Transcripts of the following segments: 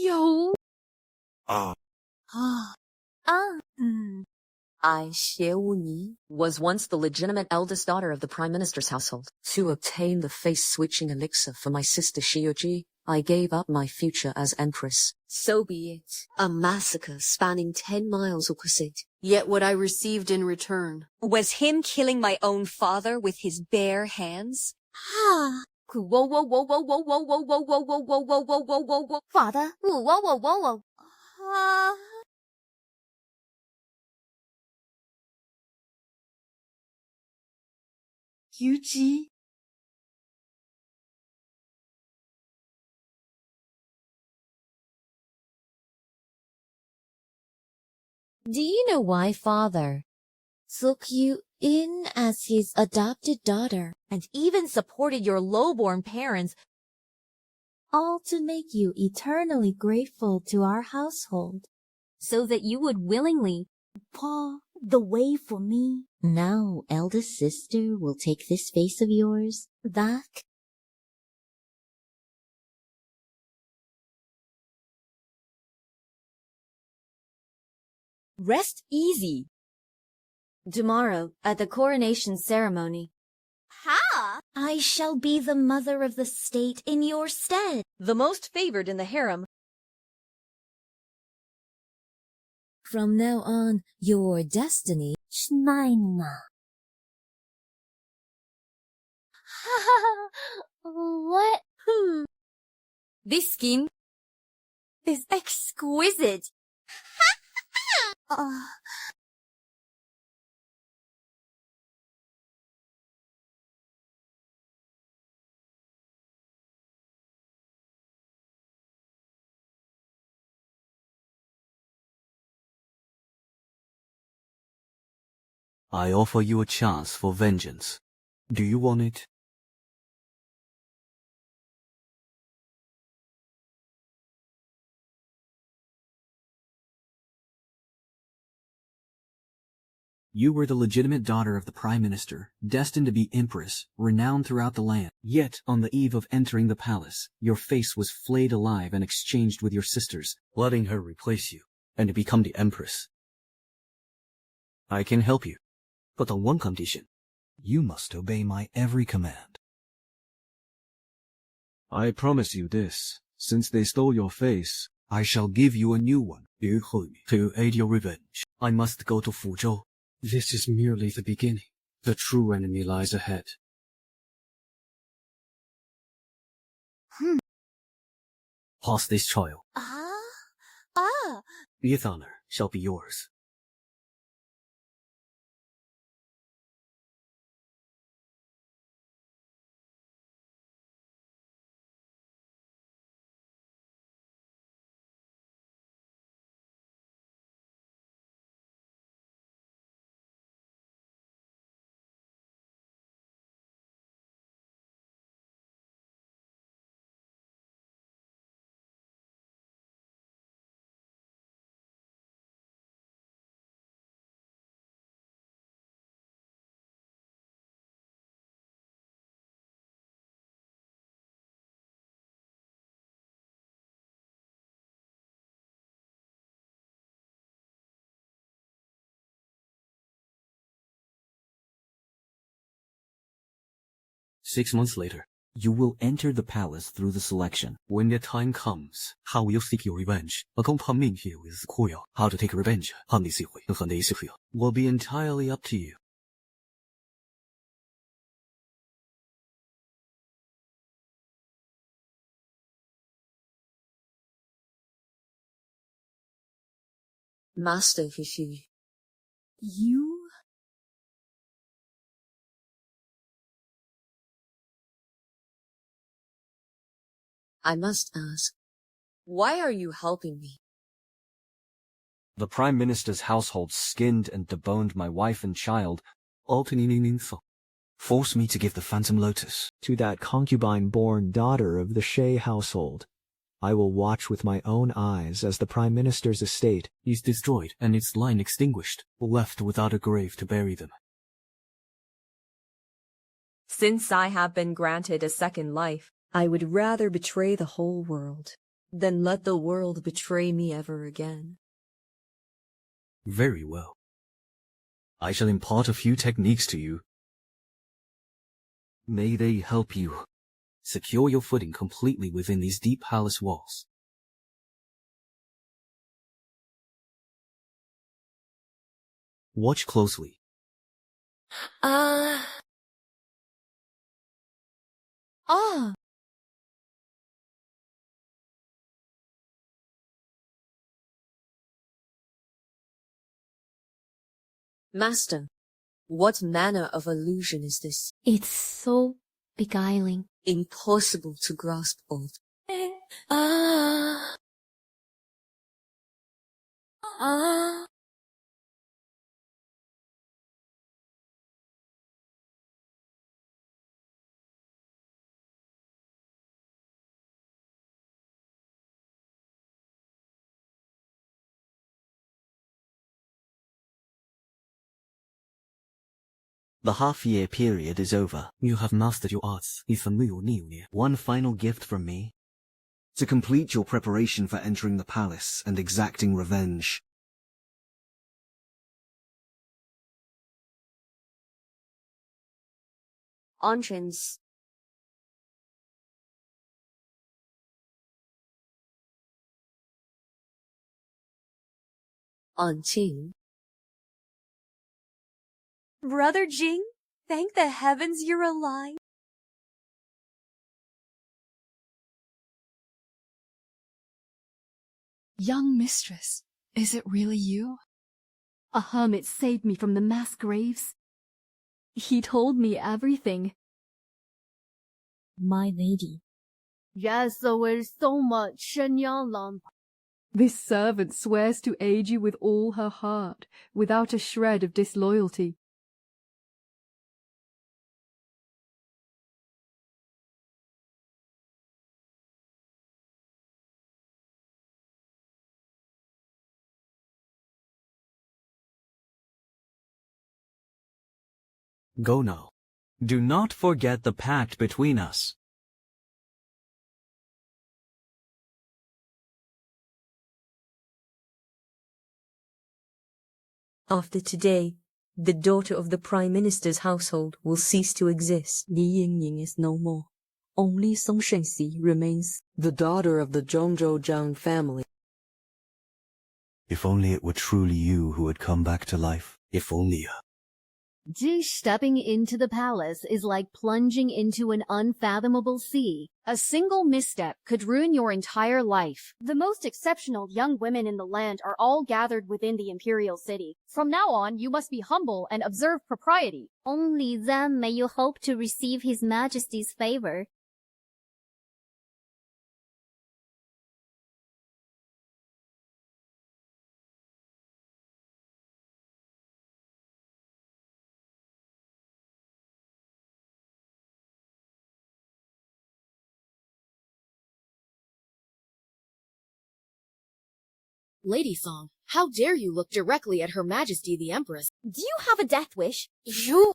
有啊 I, Xie Wuyi, was once the legitimate eldest daughter of the Prime Minister's household. To obtain the face-switching elixir for my sister Shioji, I gave up my future as Empress. So be it. A massacre spanning 10 miles was it. Yet what I received in return was him killing my own father with his bare hands. Whoa, whoa, whoa, whoa, whoa, whoa, whoa, whoa, whoa, whoa, whoa, whoa, whoa, whoa, whoa, whoa, whoa. Father, whoa, whoa, whoa, whoa, whoa. Yuji. Do you know why father took you in as his adopted daughter and even supported your low-born parents, all to make you eternally grateful to our household, so that you would willingly paw the way for me? Now, eldest sister will take this face of yours back. Rest easy. Tomorrow, at the coronation ceremony, I shall be the mother of the state in your stead. The most favored in the harem. From now on, your destiny is mine. What? This skin is exquisite. I offer you a chance for vengeance. Do you want it? You were the legitimate daughter of the Prime Minister, destined to be Empress, renowned throughout the land. Yet, on the eve of entering the palace, your face was flayed alive and exchanged with your sister's, letting her replace you, and to become the Empress. I can help you, but on one condition. You must obey my every command. I promise you this. Since they stole your face, I shall give you a new one. To aid your revenge, I must go to Fuzhou. This is merely the beginning. The true enemy lies ahead. Pass this trial. Its honor shall be yours. Six months later, you will enter the palace through the selection. When the time comes, how will you seek your revenge? How to take revenge will be entirely up to you. Master Hishi. You? I must ask, why are you helping me? The Prime Minister's household skinned and deboned my wife and child, forced me to give the Phantom Lotus to that concubine-born daughter of the Shay household. I will watch with my own eyes as the Prime Minister's estate is destroyed and its line extinguished, left without a grave to bury them. Since I have been granted a second life, I would rather betray the whole world. Then let the world betray me ever again. Very well. I shall impart a few techniques to you. May they help you secure your footing completely within these deep palace walls. Watch closely. Ah. Master, what manner of illusion is this? It's so beguiling. Impossible to grasp of. The half-year period is over. You have mastered your arts. One final gift from me. To complete your preparation for entering the palace and exacting revenge. Entrance. Auntie. Brother Jing, thank the heavens you're alive. Young mistress, is it really you? A hermit saved me from the mass graves. He told me everything. My lady. Yes, so is so much, Shenyang Lamp. This servant swears to aid you with all her heart, without a shred of disloyalty. Go now. Do not forget the pact between us. After today, the daughter of the Prime Minister's household will cease to exist. Li Yingying is no more. Only Song Shenxi remains, the daughter of the Zhongzhou family. If only it were truly you who had come back to life. If only. Just stepping into the palace is like plunging into an unfathomable sea. A single misstep could ruin your entire life. The most exceptional young women in the land are all gathered within the imperial city. From now on, you must be humble and observe propriety. Only then may you hope to receive His Majesty's favor. Lady Song, how dare you look directly at Her Majesty the Empress? Do you have a death wish? You...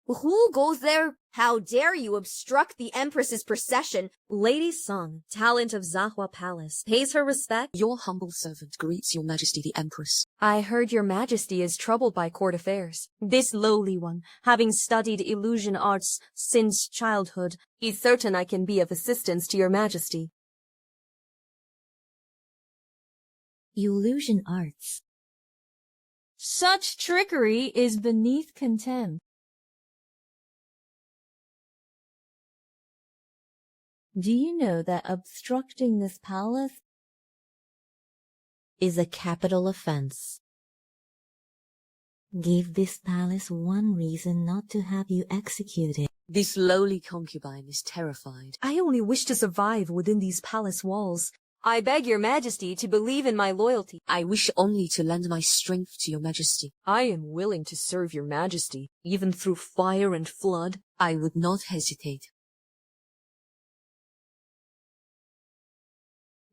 Who goes there? How dare you obstruct the Empress's procession? Lady Song, talent of Zahua Palace, pays her respect. Your humble servant greets Your Majesty the Empress. I heard Your Majesty is troubled by court affairs. This lowly one, having studied illusion arts since childhood, is certain I can be of assistance to Your Majesty. Illusion arts. Such trickery is beneath contempt. Do you know that obstructing this palace is a capital offense? Give this palace one reason not to have you executed. This lowly concubine is terrified. I only wish to survive within these palace walls. I beg Your Majesty to believe in my loyalty. I wish only to lend my strength to Your Majesty. I am willing to serve Your Majesty, even through fire and flood. I would not hesitate.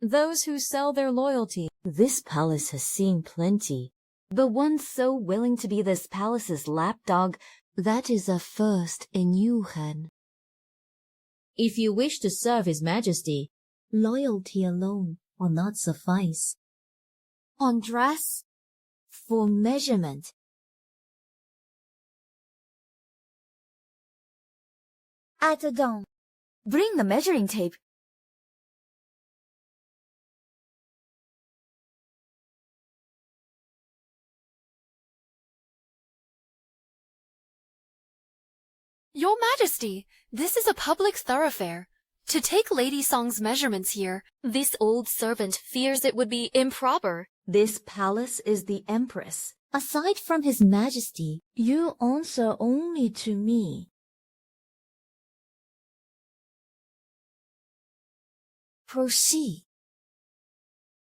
Those who sell their loyalty. This palace has seen plenty, The one so willing to be this palace's lapdog, that is a first in Yuhan. If you wish to serve His Majesty, loyalty alone will not suffice. On dress, for measurement. Attendant, bring the measuring tape. Your Majesty, this is a public thoroughfare. To take Lady Song's measurements here, this old servant fears it would be improper. This palace is the Empress. Aside from His Majesty, you answer only to me. Proceed.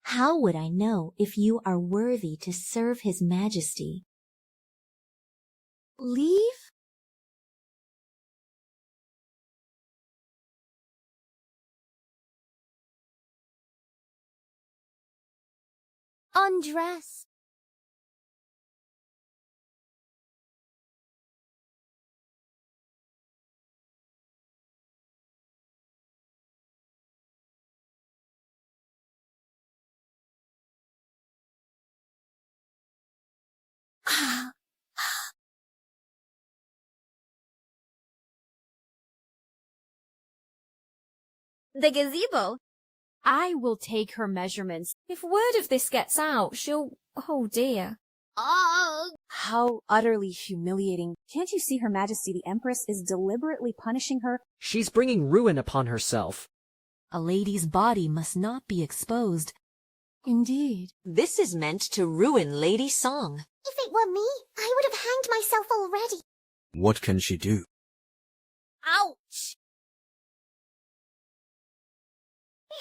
How would I know if you are worthy to serve His Majesty? Leave? Undress. The gazebo. I will take her measurements. If word of this gets out, she'll... Oh dear. How utterly humiliating. Can't you see Her Majesty the Empress is deliberately punishing her? She's bringing ruin upon herself. A lady's body must not be exposed. Indeed. This is meant to ruin Lady Song. If it were me, I would have hanged myself already. What can she do? Ouch!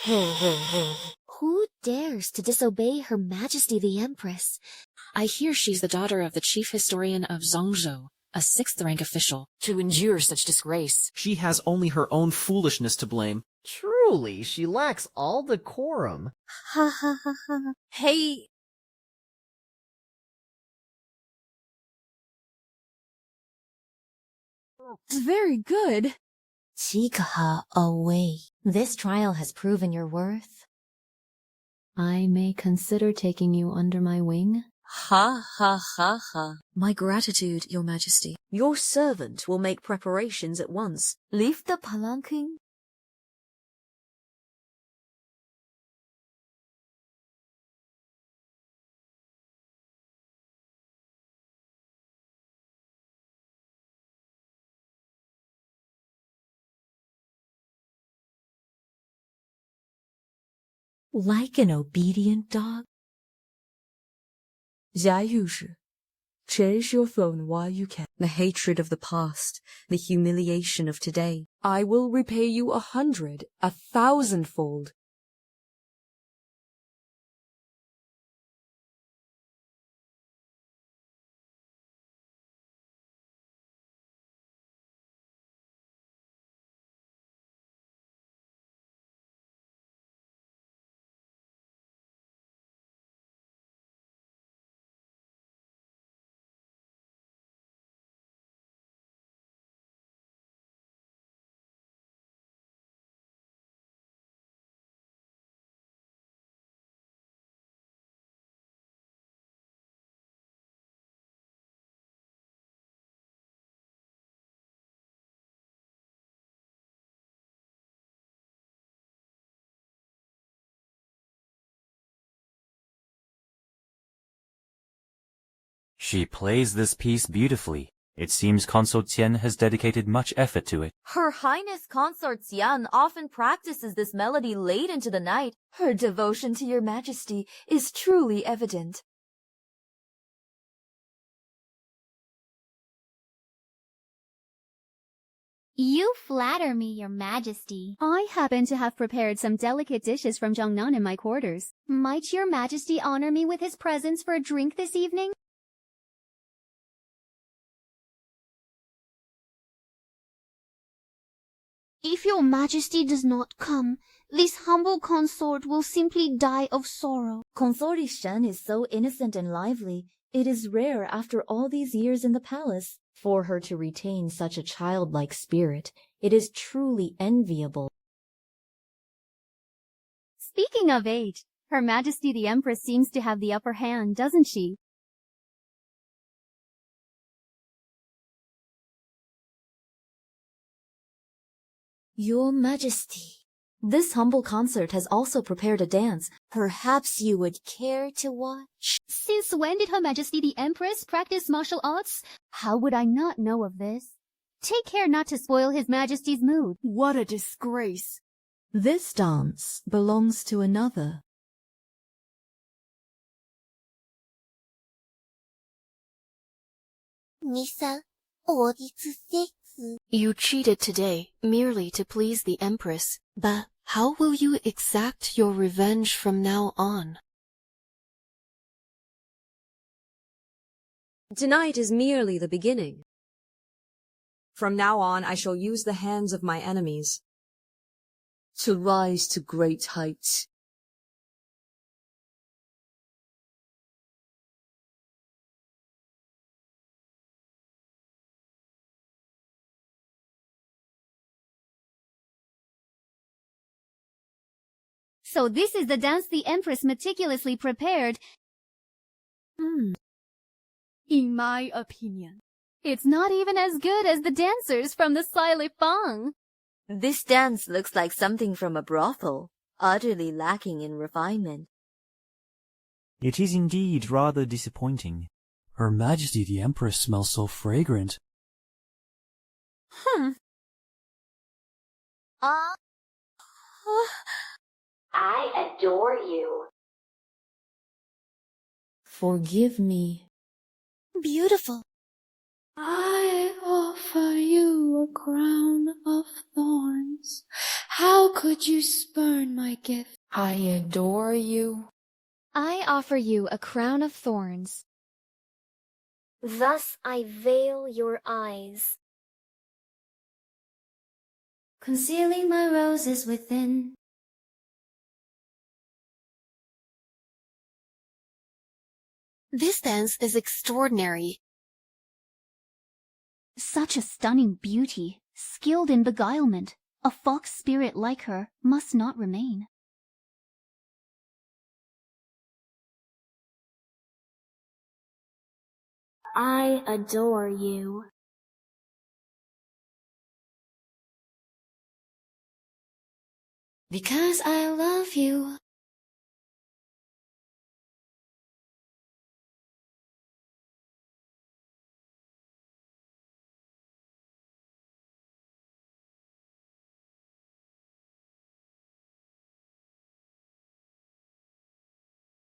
Who dares to disobey Her Majesty the Empress? I hear she's the daughter of the chief historian of Zhongzhou, a 6th rank official. To endure such disgrace. She has only her own foolishness to blame. Truly, she lacks all decorum. Ha ha ha ha. Hey... Very good. Take her away. This trial has proven your worth. I may consider taking you under my wing. Ha ha ha ha. My gratitude, Your Majesty. Your servant will make preparations at once. Leave the palanquin. Like an obedient dog. 下御史, cherish your throne while you can. The hatred of the past, the humiliation of today. I will repay you 100, 1,000-fold. She plays this piece beautifully. It seems Consort Tian has dedicated much effort to it. Her Highness Consort Xian often practices this melody late into the night. Her devotion to your Majesty is truly evident. You flatter me, Your Majesty. I happen to have prepared some delicate dishes from Jiangnan in my quarters. Might Your Majesty honor me with his presence for a drink this evening? If Your Majesty does not come, this humble consort will simply die of sorrow. Consort Shen is so innocent and lively. It is rare after all these years in the palace for her to retain such a childlike spirit. It is truly enviable. Speaking of age, Her Majesty the Empress seems to have the upper hand, doesn't she? Your Majesty, this humble consort has also prepared a dance. Perhaps you would care to watch? Since when did Her Majesty the Empress practice martial arts? How would I not know of this? Take care not to spoil His Majesty's mood. What a disgrace. This dance belongs to another. You cheated today merely to please the Empress, but how will you exact your revenge from now on? Tonight is merely the beginning. From now on, I shall use the hands of my enemies to rise to great heights. So this is the dance the Empress meticulously prepared. In my opinion, it's not even as good as the dancers from the Fang. This dance looks like something from a brothel, utterly lacking in refinement. It is indeed rather disappointing. Her Majesty the Empress smells so fragrant. I adore you. Forgive me. Beautiful. I offer you a crown of thorns. How could you spurn my gift? I adore you. I offer you a crown of thorns. Thus I veil your eyes, Concealing my roses within. This dance is extraordinary. Such a stunning beauty, skilled in beguilement. A fox spirit like her must not remain. I adore you. Because I love you.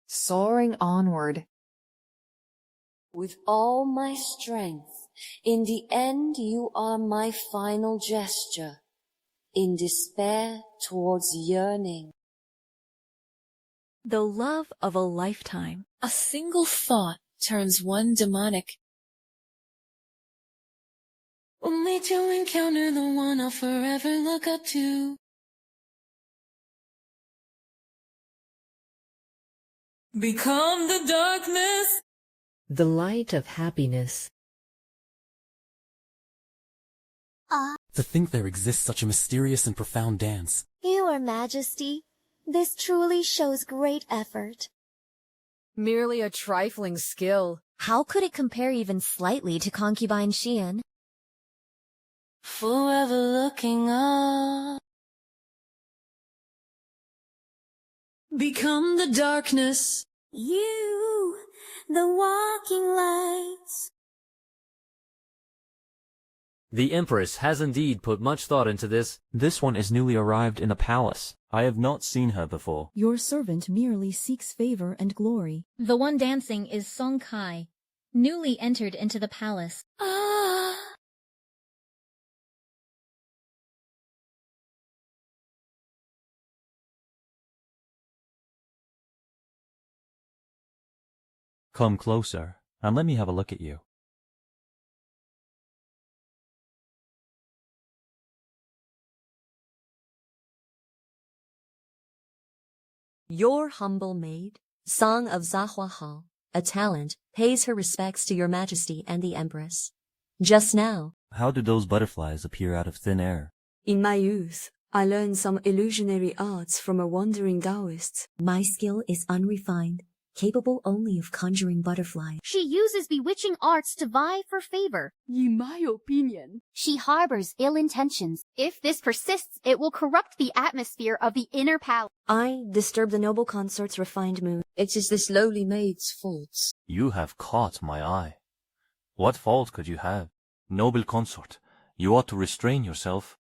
Soaring onward with all my strength. In the end, you are my final gesture. In despair towards yearning. The love of a lifetime. A single thought turns one demonic. Only to encounter the one I'll forever look up to. Become the darkness. The light of happiness. To think there exists such a mysterious and profound dance. Your Majesty, this truly shows great effort. Merely a trifling skill. How could it compare even slightly to concubine Xian? Forever looking up. Become the darkness. You, the walking lights. The Empress has indeed put much thought into this. This one is newly arrived in the palace. I have not seen her before. Your servant merely seeks favor and glory. The one dancing is Song Kai, newly entered into the palace. Come closer, and let me have a look at you. Your humble maid, Song of Zahuahao, a talent, pays her respects to your majesty and the Empress. Just now, How do those butterflies appear out of thin air? in my youth, I learned some illusionary arts from a wandering Taoist. My skill is unrefined, capable only of conjuring butterflies. She uses bewitching arts to vie for favor. In my opinion, She harbors ill intentions. If this persists, it will corrupt the atmosphere of the inner palace. I disturb the noble consort's refined mood. It is this lowly maid's faults. You have caught my eye. What fault could you have? Noble consort, you ought to restrain yourself.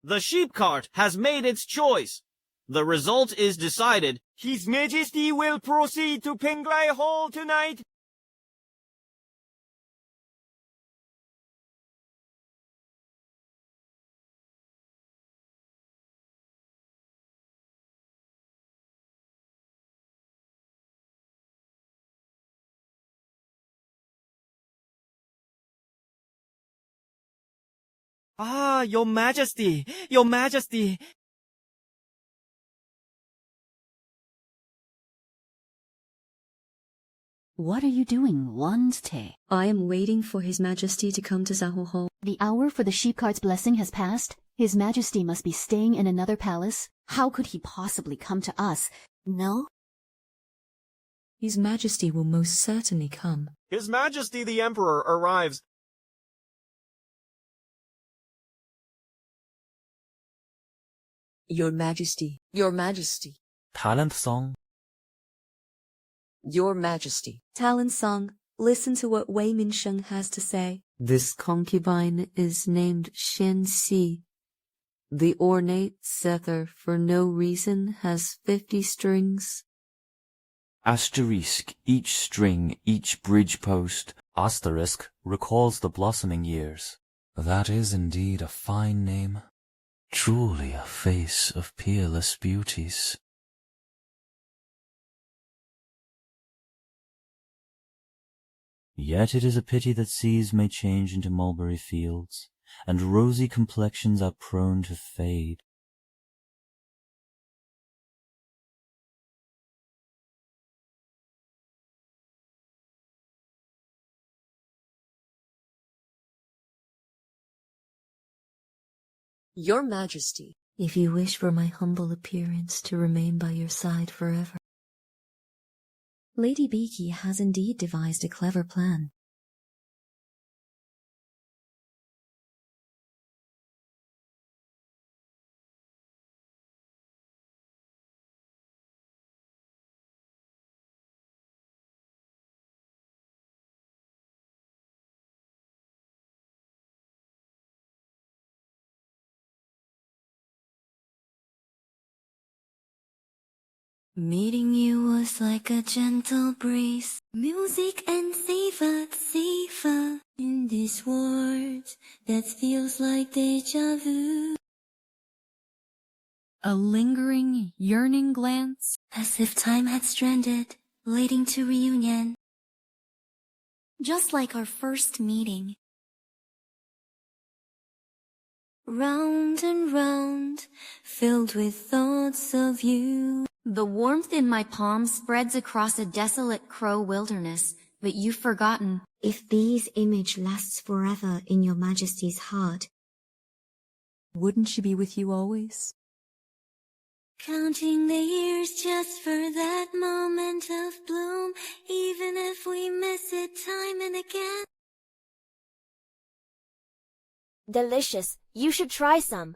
The sheep cart has made its choice. The result is decided. His Majesty will proceed to Penglai Hall tonight. Ah, Your Majesty, Your Majesty. What are you doing, Wanste? I am waiting for His Majesty to come to Zaho Hall. The hour for the sheepcart's blessing has passed. His Majesty must be staying in another palace. How could he possibly come to us? No? His Majesty will most certainly come. His Majesty the Emperor arrives. Your Majesty, Your Majesty, Talent song? Your Majesty. Talent song, listen to what Wei Minsheng has to say. This concubine is named Shen Si. The ornate zither for no reason has 50 strings. Asterisk, each string, each bridge post. Asterisk recalls the blossoming years. That is indeed a fine name. Truly a face of peerless beauties. Yet it is a pity that seas may change into mulberry fields, and rosy complexions are prone to fade. Your Majesty, if you wish for my humble appearance to remain by your side forever. Lady Beaky has indeed devised a clever plan. Meeting you was like a gentle breeze, music and savor in these words that feels like deja vu. A lingering, yearning glance? As if time had stranded, leading to reunion. Just like our first meeting. Round and round, filled with thoughts of you. The warmth in my palms spreads across a desolate crow wilderness, but you've forgotten. If this image lasts forever in your Majesty's heart, wouldn't she be with you always? Counting the years just for that moment of bloom, even if we miss it time and again. Delicious. You should try some.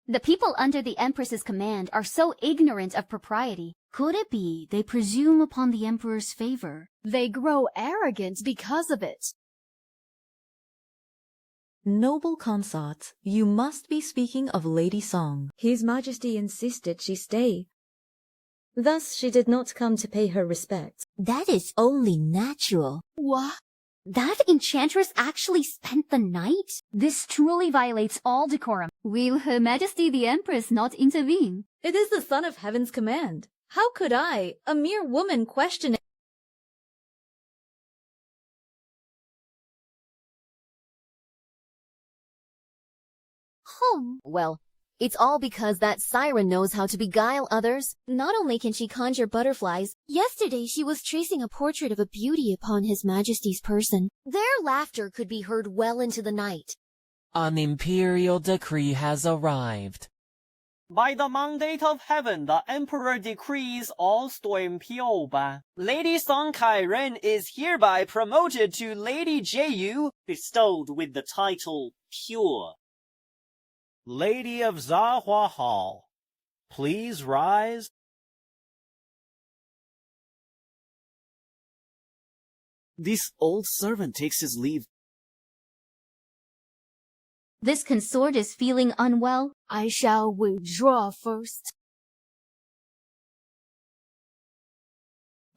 The people under the Empress's command are so ignorant of propriety. Could it be they presume upon the Emperor's favor? They grow arrogant because of it. Noble consort, you must be speaking of Lady Song. His Majesty insisted she stay. Thus she did not come to pay her respects. That is only natural. What? That enchantress actually spent the night? This truly violates all decorum. Will Her Majesty the Empress not intervene? It is the Son of Heaven's command. How could I, a mere woman, question it? Well, it's all because that siren knows how to beguile others. Not only can she conjure butterflies, yesterday she was tracing a portrait of a beauty upon His Majesty's person. Their laughter could be heard well into the night. An imperial decree has arrived. By the mandate of heaven, the Emperor decrees all storm Pioba. Lady Song Kai-ren is hereby promoted to Lady Jeyu, bestowed with the title Pure. Lady of Zahua Hall, please rise. This old servant takes his leave. This consort is feeling unwell. I shall withdraw first.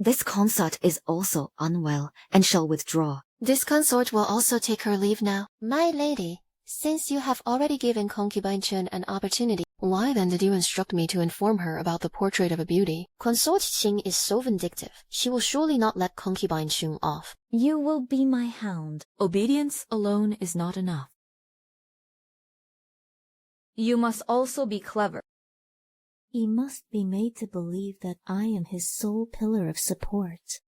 This consort is also unwell and shall withdraw. This consort will also take her leave now. My lady, since you have already given concubine Chen an opportunity, why then did you instruct me to inform her about the portrait of a beauty? Consort Qing is so vindictive. She will surely not let concubine Xun off. You will be my hound. Obedience alone is not enough. You must also be clever. He must be made to believe that I am his sole pillar of support.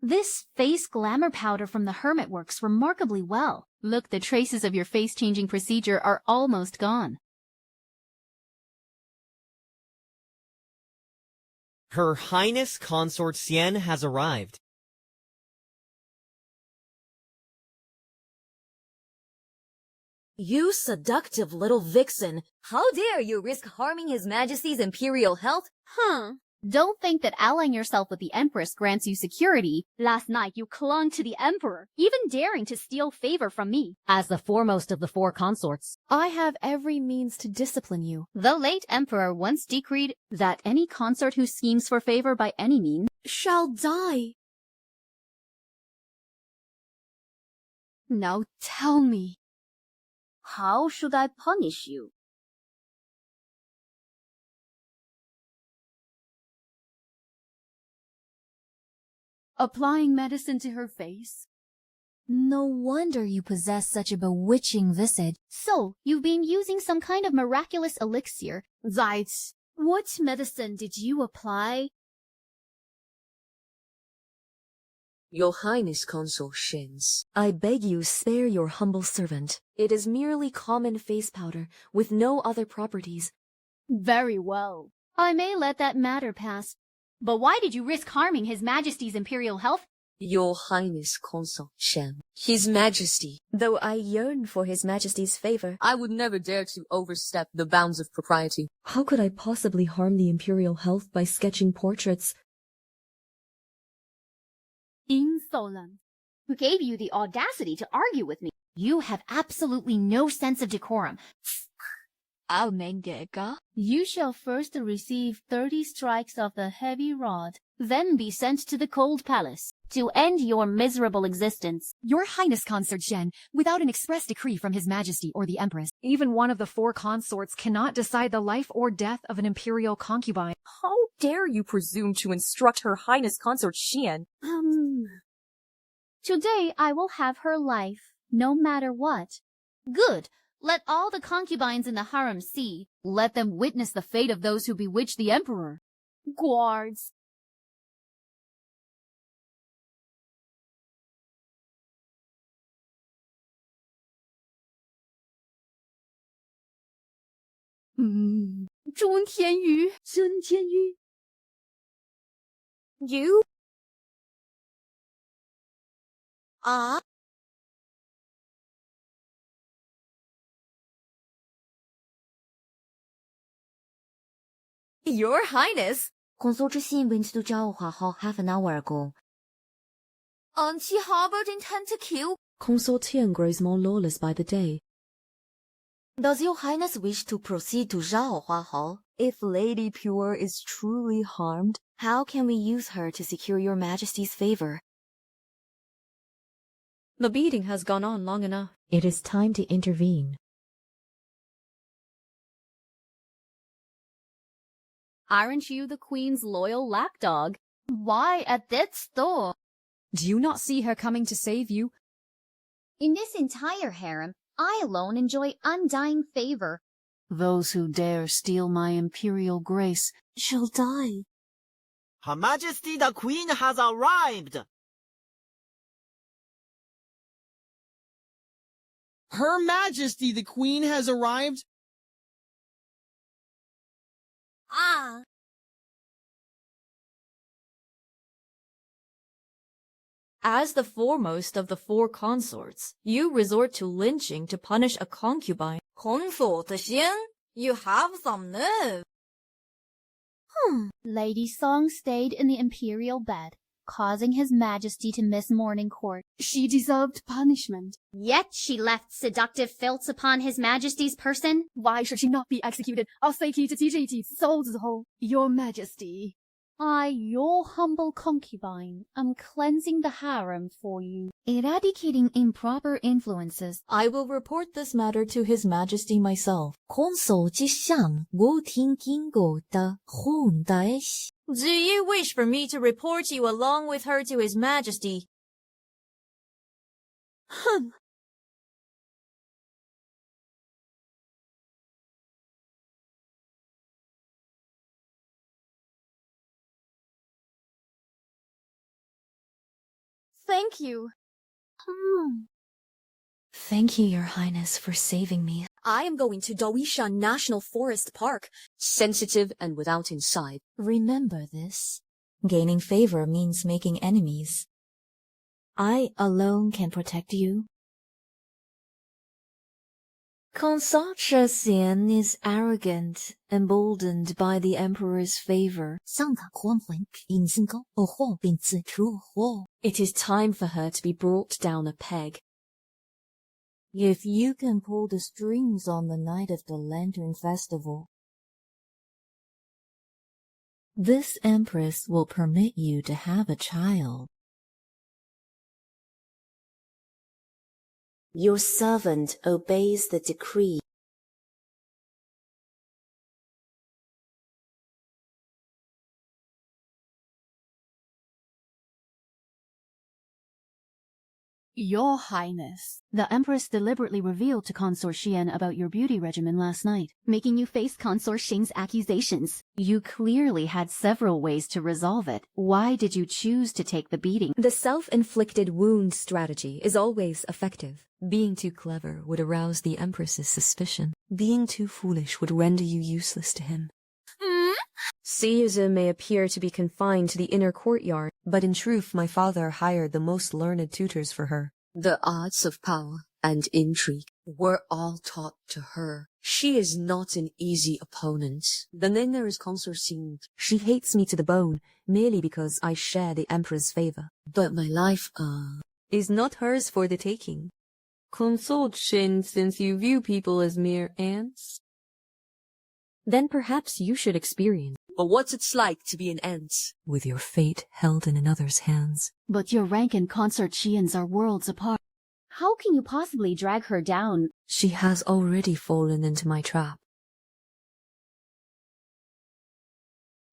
This face glamour powder from the Hermit works remarkably well. Look, the traces of your face-changing procedure are almost gone. Her Highness Consort Xian has arrived. You seductive little vixen! How dare you risk harming His Majesty's imperial health? Don't think that allying yourself with the Empress grants you security. Last night you clung to the Emperor, even daring to steal favor from me. As the foremost of the four consorts, I have every means to discipline you. The late Emperor once decreed that any consort who schemes for favor by any means shall die. Now tell me, how should I punish you? applying medicine to her face. No wonder you possess such a bewitching visage. So, you've been using some kind of miraculous elixir. Right. What medicine did you apply? Your Highness Consort Shins, I beg you spare your humble servant. It is merely common face powder, with no other properties. Very well. I may let that matter pass. But why did you risk harming His Majesty's imperial health? Your Highness Consort Shen, His Majesty. Though I yearn for His Majesty's favor, I would never dare to overstep the bounds of propriety. How could I possibly harm the imperial health by sketching portraits? Insolent. Who gave you the audacity to argue with me? You have absolutely no sense of decorum. You shall first receive 30 strikes of the heavy rod, then be sent to the cold palace to end your miserable existence. Your Highness Consort Shen, without an express decree from His Majesty or the Empress, even one of the 4 consorts cannot decide the life or death of an imperial concubine. How dare you presume to instruct Her Highness Consort Xian? Today I will have her life, no matter what. Good. Let all the concubines in the harem see. Let them witness the fate of those who bewitch the emperor. Guards. Zhong Tianyu. Zhong Tianyu. You? Ah? Your Highness! Consort Xian went to Zhaohua Hall half an hour ago. And she harbored intent to kill? Consort Qian grows more lawless by the day. Does your Highness wish to proceed to Zhaohua Hall? If Lady Pure is truly harmed, how can we use her to secure your Majesty's favor? The beating has gone on long enough. It is time to intervene. Aren't you the Queen's loyal lapdog? Why at that store? Do you not see her coming to save you? In this entire harem, I alone enjoy undying favor. Those who dare steal my imperial grace shall die. Her Majesty the Queen has arrived! Her Majesty the Queen has arrived? Ah! As the foremost of the 4 consorts, you resort to lynching to punish a concubine. Consort Xian, you have some nerve. Lady Song stayed in the imperial bed, causing His Majesty to miss morning court. She deserved punishment. Yet she left seductive filth upon His Majesty's person. Why should she not be executed? I'll say ZZFH. Your Majesty. I, your humble concubine, am cleansing the harem for you. Eradicating improper influences. I will report this matter to His Majesty myself. Consort Xian 我听经过的混在 Do you wish for me to report you along with her to His Majesty? Thank you. Thank you, Your Highness, for saving me. I am going to Dawishan National Forest Park. Sensitive and without inside. Remember this. Gaining favor means making enemies. I alone can protect you. Consort Xian is arrogant, emboldened by the Emperor's favor. It is time for her to be brought down a peg. If you can pull the strings on the night of the Lantern Festival, this Empress will permit you to have a child. Your servant obeys the decree. Your Highness, the Empress deliberately revealed to Consort Xian about your beauty regimen last night, making you face Consort Xing's accusations. You clearly had several ways to resolve it. Why did you choose to take the beating? The self-inflicted wound strategy is always effective. Being too clever would arouse the Empress's suspicion. Being too foolish would render you useless to him. Caesar may appear to be confined to the inner courtyard, but in truth my father hired the most learned tutors for her. The arts of power and intrigue were all taught to her. She is not an easy opponent. Then there is Consort Xing. She hates me to the bone, merely because I share the Emperor's favor. But my life, is not hers for the taking. Consort Xin, since you view people as mere ants, then perhaps you should experience. But what's it like to be an ant, with your fate held in another's hands? But your rank and Consort Xian's are worlds apart. How can you possibly drag her down? She has already fallen into my trap.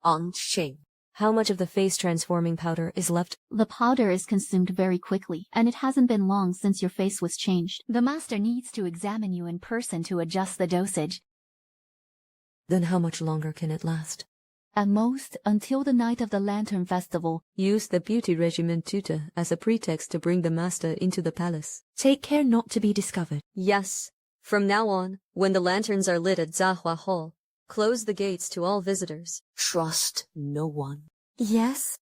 Aunt Shing, how much of the face-transforming powder is left? The powder is consumed very quickly, and it hasn't been long since your face was changed. The master needs to examine you in person to adjust the dosage. Then how much longer can it last? At most, until the night of the Lantern Festival. Use the beauty regimen tutor as a pretext to bring the master into the palace. Take care not to be discovered. Yes, from now on, when the lanterns are lit at Zahua Hall, close the gates to all visitors. Trust no one. Yes,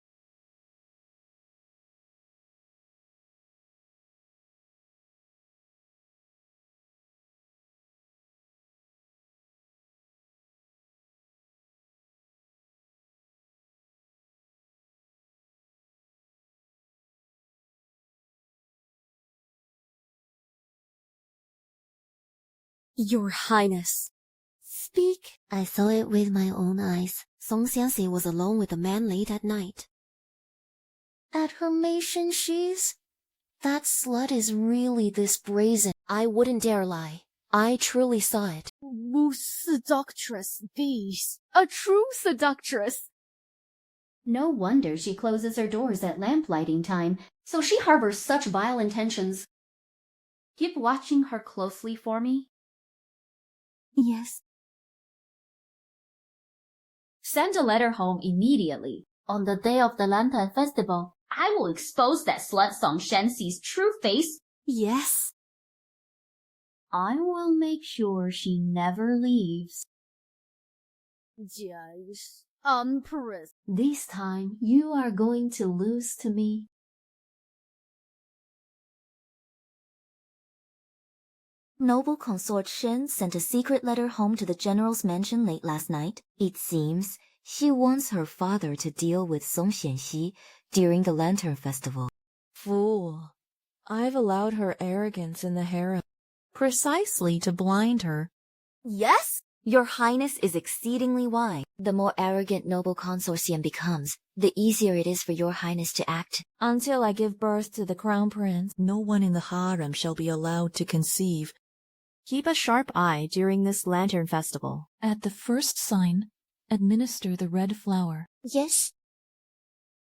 Your Highness. Speak. I saw it with my own eyes. Song Xianxi was alone with a man late at night. At her Mation she's... That slut is really this brazen. I wouldn't dare lie. I truly saw it. Seductress, this. A true seductress. No wonder she closes her doors at lamplighting time, so she harbors such vile intentions. Keep watching her closely for me. Yes. Send a letter home immediately. On the day of the Lantern Festival, I will expose that slut Song Shanxi's true face. Yes. I will make sure she never leaves. Yes, Empress. This time, you are going to lose to me. Noble Consort Shen sent a secret letter home to the general's mansion late last night. It seems she wants her father to deal with Song Xianxi during the Lantern Festival. Fool. I've allowed her arrogance in the harem precisely to blind her. Yes? Your Highness is exceedingly wise. The more arrogant Noble Consort Xian becomes, the easier it is for your Highness to act. Until I give birth to the crown prince, no one in the harem shall be allowed to conceive. Keep a sharp eye during this lantern festival. At the first sign, administer the red flower. Yes.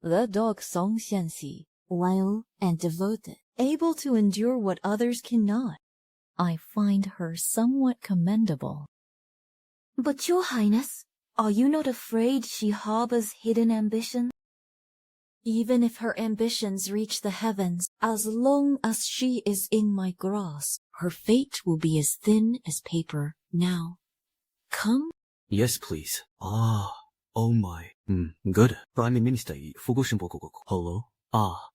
The dog Song Xianxi, loyal and devoted, able to endure what others cannot. I find her somewhat commendable. But your Highness, are you not afraid she harbors hidden ambition? Even if her ambitions reach the heavens, as long as she is in my grasp, her fate will be as thin as paper. Now, come. Yes, please. Oh my. Good. Prime Minister, hello?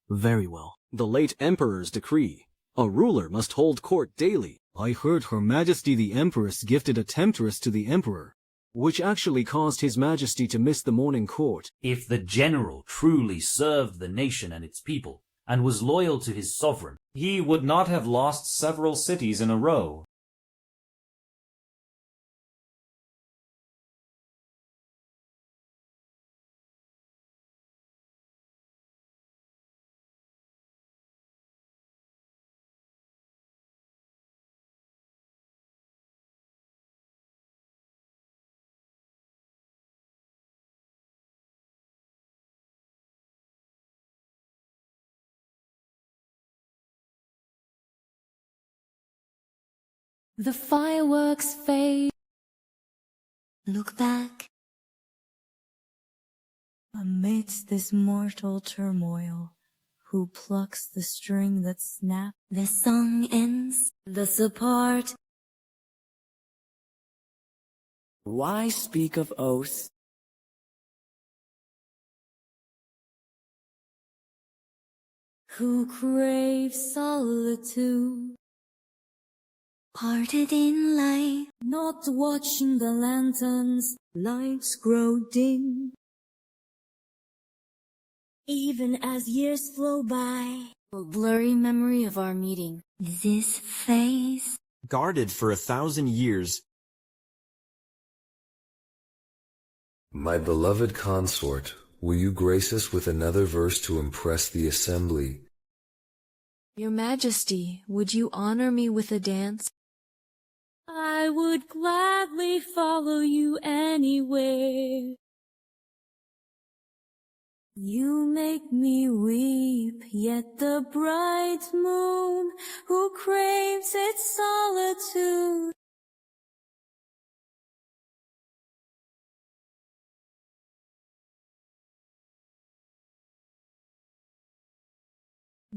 Very well. The late Emperor's decree. A ruler must hold court daily. I heard Her Majesty the Empress gifted a temptress to the Emperor, which actually caused His Majesty to miss the morning court. If the general truly served the nation and its people, and was loyal to his sovereign, he would not have lost several cities in a row. The fireworks fade. Look back. Amidst this mortal turmoil, who plucks the string that snaps? The song ends. Thus apart. Why speak of oaths? Who craves solitude? Parted in light. Not watching the lanterns, lights grow dim. Even as years flow by, A blurry memory of our meeting. This face. Guarded for 1,000 years. My beloved consort, will you grace us with another verse to impress the assembly? Your Majesty, would you honor me with a dance? I would gladly follow you anywhere. You make me weep, yet the bright moon, who craves its solitude,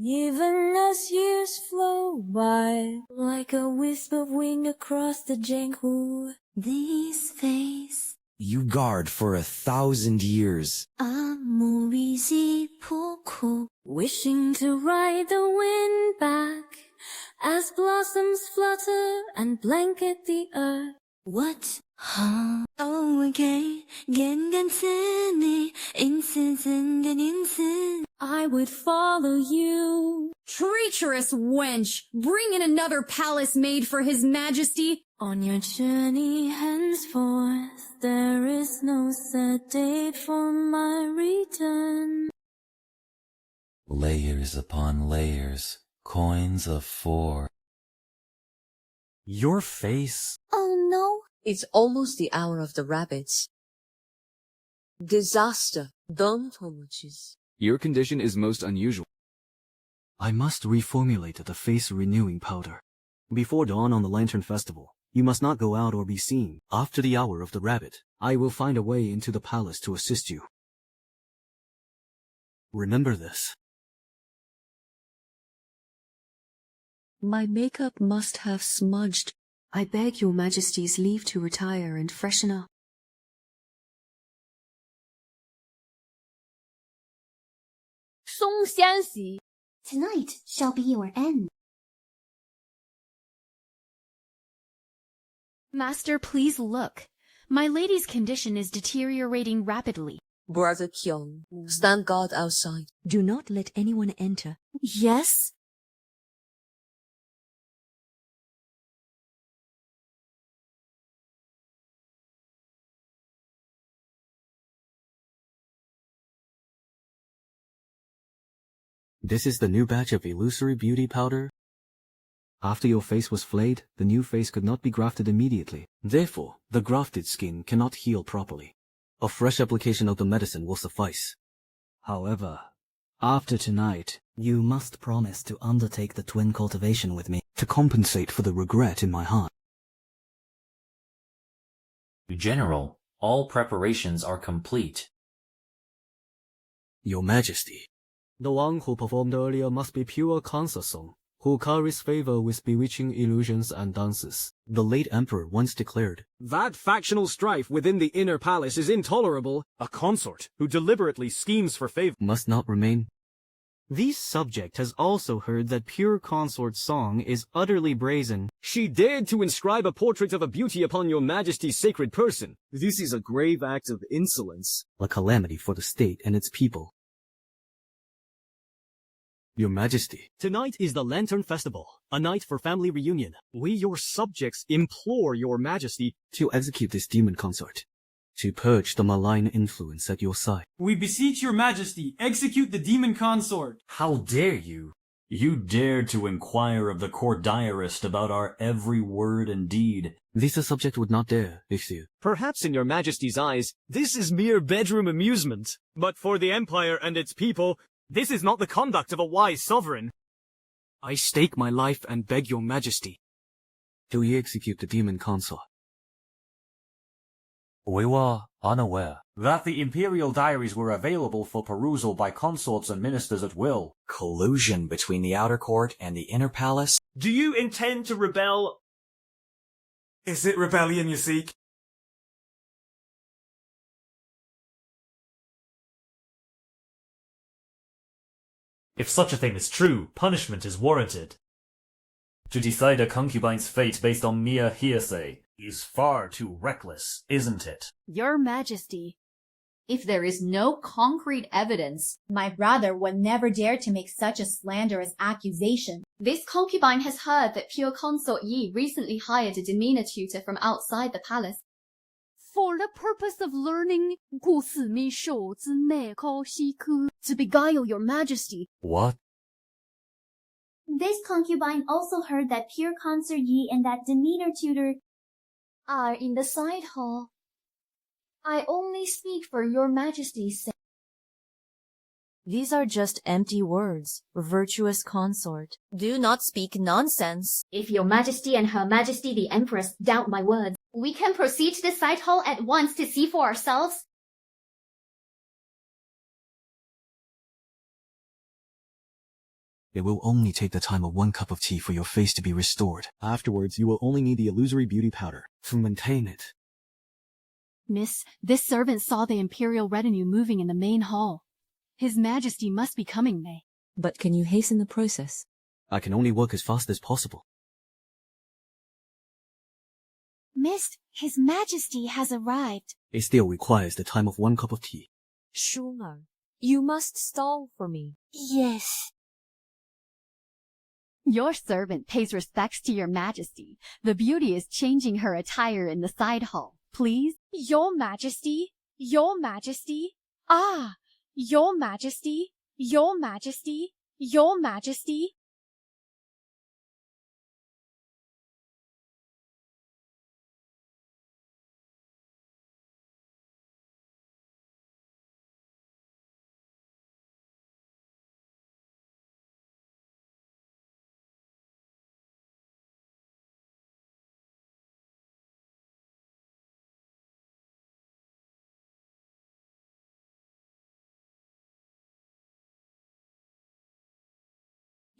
even as years flow by, like a wisp of wing across the Jianghu. This face. You guard for 1,000 years. Wishing to ride the wind back, as blossoms flutter and blanket the earth. What? Huh? Oh, okay. I would follow you Treacherous wench! Bring in another palace made for his majesty! On your journey henceforth, there is no set date for my return. Layers upon layers, coins of 4. Your face? Oh no. It's almost the hour of the rabbits. Disaster. Your condition is most unusual. I must reformulate the face renewing powder. Before dawn on the Lantern Festival, you must not go out or be seen. After the hour of the rabbit, I will find a way into the palace to assist you. Remember this. My makeup must have smudged. I beg your majesty's leave to retire and freshen up. Tonight shall be your end. Master, please look. My lady's condition is deteriorating rapidly. Brother Kyung, stand guard outside. Do not let anyone enter. Yes? This is the new batch of illusory beauty powder. After your face was flayed, the new face could not be grafted immediately. Therefore, the grafted skin cannot heal properly. A fresh application of the medicine will suffice. However, after tonight, you must promise to undertake the twin cultivation with me, to compensate for the regret in my heart. General, all preparations are complete. Your Majesty. The one who performed earlier must be pure Kansasong, who carries favor with bewitching illusions and dances. The late emperor once declared, "That factional strife within the inner palace is intolerable. A consort who deliberately schemes for favor must not remain." This subject has also heard that pure consort's song is utterly brazen. She dared to inscribe a portrait of a beauty upon your majesty's sacred person. This is a grave act of insolence. A calamity for the state and its people. Your Majesty. Tonight is the Lantern Festival, a night for family reunion. We, your subjects, implore your majesty to execute this demon consort, to purge the malign influence at your side. We beseech your majesty, execute the demon consort. How dare you? You dared to inquire of the court diarist about our every word and deed. This a subject would not dare, if you. Perhaps in your majesty's eyes, this is mere bedroom amusement. But for the empire and its people, this is not the conduct of a wise sovereign. I stake my life and beg your majesty to execute the demon consort. We were unaware that the imperial diaries were available for perusal by consorts and ministers at will. Collusion between the outer court and the inner palace? Do you intend to rebel? Is it rebellion you seek? If such a thing is true, punishment is warranted. To decide a concubine's fate based on mere hearsay is far too reckless, isn't it? Your Majesty. If there is no concrete evidence, my brother would never dare to make such a slanderous accusation. This concubine has heard that pure consort Yi recently hired a demeanor tutor from outside the palace. For the purpose of learning, to beguile your majesty. What? This concubine also heard that pure consort Yi and that demeanor tutor are in the side hall. I only speak for your majesty's sake. These are just empty words, virtuous consort. Do not speak nonsense. If your majesty and her majesty the empress doubt my words, we can proceed to the side hall at once to see for ourselves. It will only take the time of 1 cup of tea for your face to be restored. Afterwards, you will only need the illusory beauty powder to maintain it. Miss, this servant saw the imperial retinue moving in the main hall. His Majesty must be coming, May. But can you hasten the process? I can only work as fast as possible. Miss, His Majesty has arrived. It still requires the time of 1 cup of tea. Sure. You must stall for me. Yes. Your servant pays respects to your majesty. The beauty is changing her attire in the side hall. Please? Your Majesty, Your Majesty. Ah, Your Majesty, Your Majesty, Your Majesty.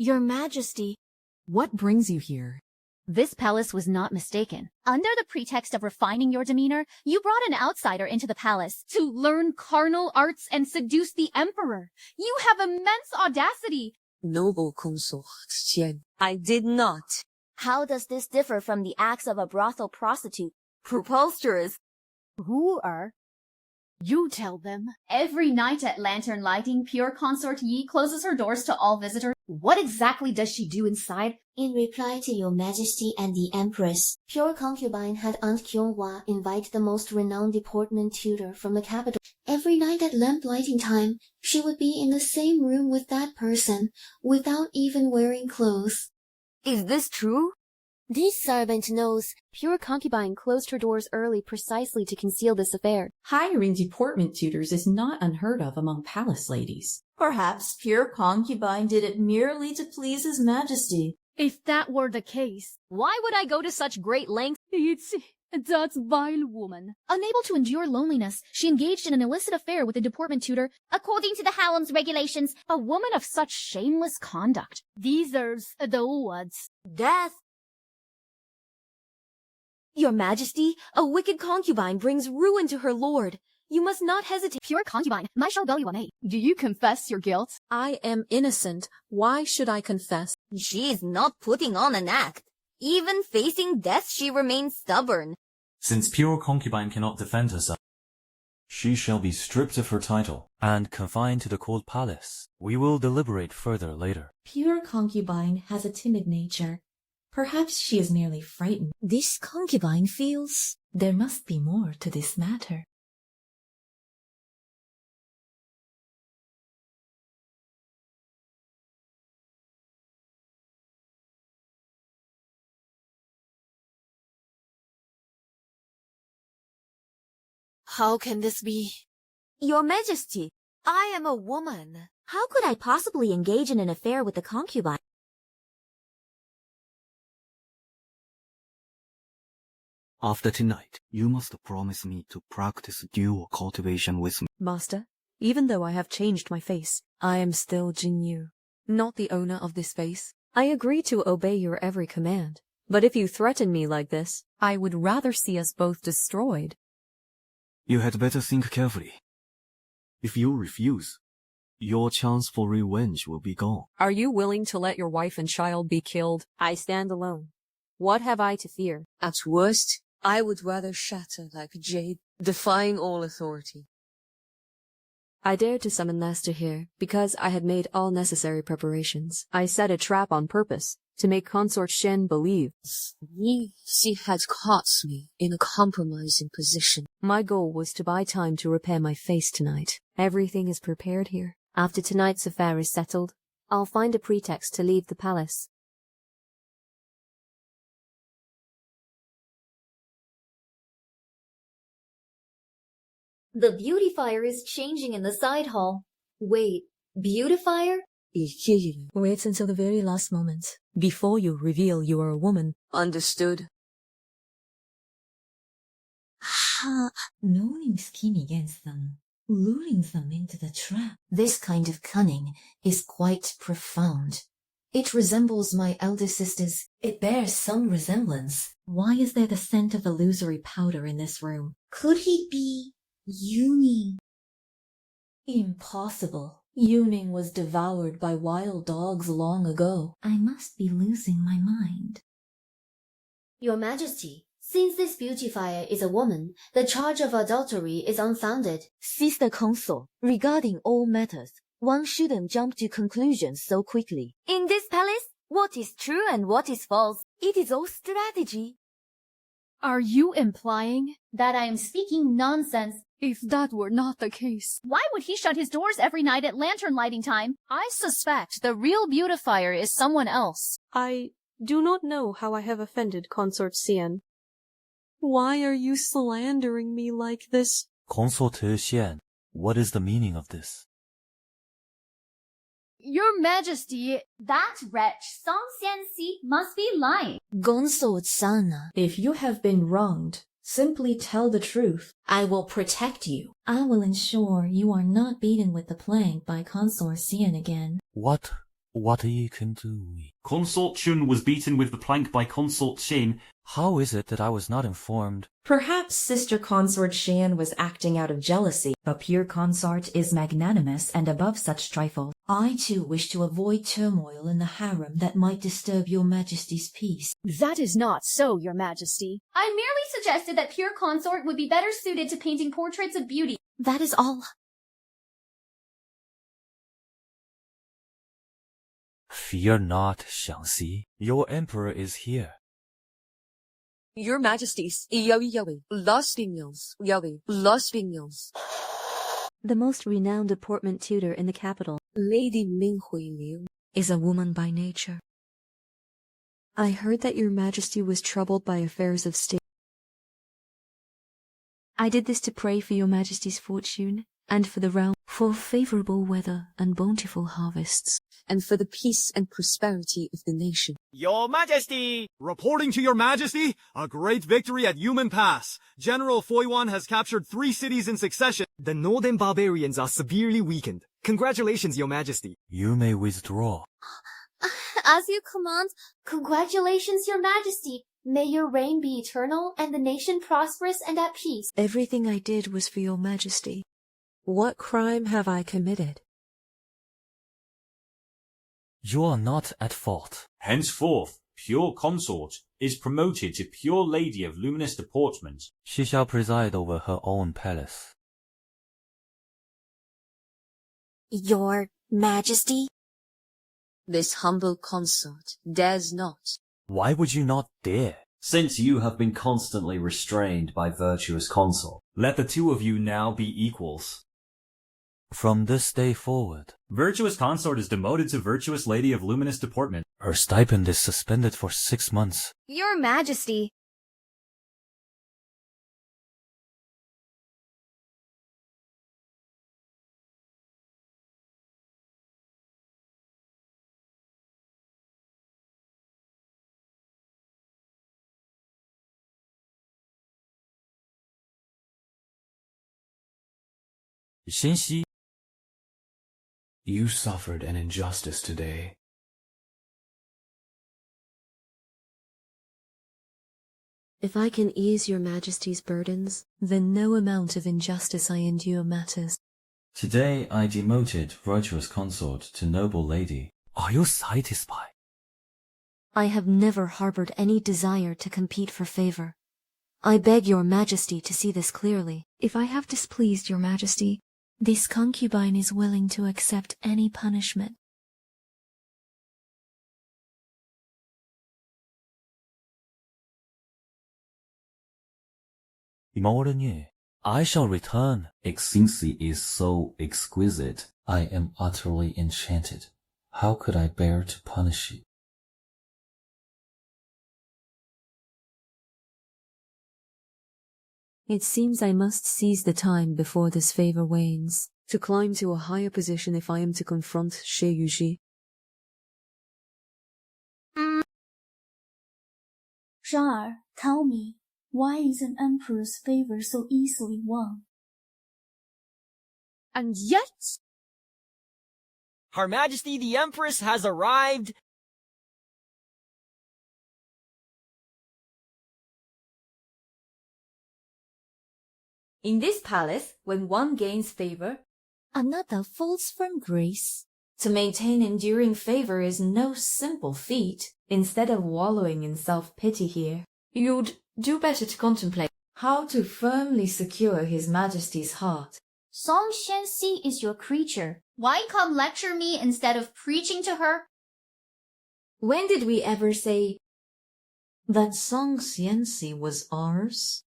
Your Majesty. What brings you here? This palace was not mistaken. Under the pretext of refining your demeanor, you brought an outsider into the palace to learn carnal arts and seduce the emperor. You have immense audacity. Noble consort Xian, I did not. How does this differ from the acts of a brothel prostitute? Preposterous. Who are? You tell them. Every night at lantern lighting, pure consort Yi closes her doors to all visitors. What exactly does she do inside? In reply to your majesty and the empress, pure concubine had Aunt Kyonghwa invite the most renowned deportment tutor from the capital. Every night at lamp lighting time, she would be in the same room with that person, without even wearing clothes. Is this true? This servant knows. Pure concubine closed her doors early precisely to conceal this affair. Hiring deportment tutors is not unheard of among palace ladies. Perhaps pure concubine did it merely to please his majesty. If that were the case, why would I go to such great lengths? That's vile woman. Unable to endure loneliness, she engaged in an illicit affair with a deportment tutor. According to the harem's regulations, a woman of such shameless conduct deserves the words. Death. Your Majesty, a wicked concubine brings ruin to her lord. You must not hesitate. Pure concubine, my shall belly one. Do you confess your guilt? I am innocent. Why should I confess? She is not putting on an act. Even facing death, she remains stubborn. Since pure concubine cannot defend herself, she shall be stripped of her title and confined to the cold palace. We will deliberate further later. Pure concubine has a timid nature. Perhaps she is merely frightened. This concubine feels there must be more to this matter. How can this be? Your Majesty, I am a woman. How could I possibly engage in an affair with a concubine? After tonight, you must promise me to practice dual cultivation with me. Master, even though I have changed my face, I am still Jin Yu, not the owner of this face. I agree to obey your every command, but if you threaten me like this, I would rather see us both destroyed. You had better think carefully. If you refuse, your chance for revenge will be gone. Are you willing to let your wife and child be killed? I stand alone. What have I to fear? At worst, I would rather shatter like jade, defying all authority. I dared to summon Lester here because I had made all necessary preparations. I set a trap on purpose to make Consort Shen believe. She had caught me in a compromising position. My goal was to buy time to repair my face tonight. Everything is prepared here. After tonight's affair is settled, I'll find a pretext to leave the palace. The beautifier is changing in the side hall. Wait, beautifier? Wait until the very last moment, before you reveal you are a woman. Understood? Knowing scheme against them, luring them into the trap. This kind of cunning is quite profound. It resembles my elder sister's. It bears some resemblance. Why is there the scent of illusory powder in this room? Could he be Yuning? Impossible. Yuning was devoured by wild dogs long ago. I must be losing my mind. Your Majesty, since this beautifier is a woman, the charge of adultery is unfounded. Sister Consort, regarding all matters, one shouldn't jump to conclusions so quickly. In this palace, What is true and what is false, it is all strategy. Are you implying that I am speaking nonsense? If that were not the case, why would he shut his doors every night at lantern lighting time? I suspect the real beautifier is someone else. I do not know how I have offended Consort Xian. Why are you slandering me like this? Consort Xian, what is the meaning of this? Your Majesty, that wretch Song Xianxi must be lying. Consort Sana, if you have been wronged, simply tell the truth. I will protect you. I will ensure you are not beaten with the plank by Consort Xian again. What you can do? Consort Chun was beaten with the plank by Consort Shin. How is it that I was not informed? Perhaps Sister Consort Xian was acting out of jealousy. A pure consort is magnanimous and above such trifle. I too wish to avoid turmoil in the harem that might disturb your Majesty's peace. That is not so, Your Majesty. I merely suggested that pure consort would be better suited to painting portraits of beauty. That is all. Fear not, Xiangxi. Your emperor is here. Your Majesties, Yowie, Los Vignos, Yowie, Los Vignos. The most renowned deportment tutor in the capital, Lady Minghui Liu, is a woman by nature. I heard that your Majesty was troubled by affairs of state. I did this to pray for your Majesty's fortune, and for the realm, for favorable weather and bountiful harvests, and for the peace and prosperity of the nation. Your Majesty! Reporting to Your Majesty, a great victory at Yumen Pass. General Foiwan has captured 3 cities in succession. The northern barbarians are severely weakened. Congratulations, Your Majesty. You may withdraw. As you command, congratulations, Your Majesty. May your reign be eternal and the nation prosperous and at peace. Everything I did was for your Majesty. What crime have I committed? You are not at fault. Henceforth, pure consort is promoted to pure lady of luminous deportment. She shall preside over her own palace. Your Majesty? This humble consort dares not. Why would you not dare? Since you have been constantly restrained by virtuous consort, let the two of you now be equals. From this day forward, virtuous consort is demoted to virtuous lady of luminous deportment. Her stipend is suspended for 6 months. Your Majesty. Xinxi, you suffered an injustice today. If I can ease your Majesty's burdens, then no amount of injustice I endure matters. Today I demoted virtuous consort to noble lady. Are you satisfied? I have never harbored any desire to compete for favor. I beg your Majesty to see this clearly. If I have displeased your Majesty, this concubine is willing to accept any punishment. I shall return. Xingxi is so exquisite. I am utterly enchanted. How could I bear to punish you? It seems I must seize the time before this favor wanes, to climb to a higher position if I am to confront She Yuji. Zhar, tell me, why is an emperor's favor so easily won? And yet, Her Majesty the Empress has arrived. In this palace, when one gains favor, another falls from grace. To maintain enduring favor is no simple feat. Instead of wallowing in self-pity here, you'd do better to contemplate how to firmly secure His Majesty's heart. Song Xianxi is your creature. Why come lecture me instead of preaching to her? When did we ever say that Song Xianxi was ours?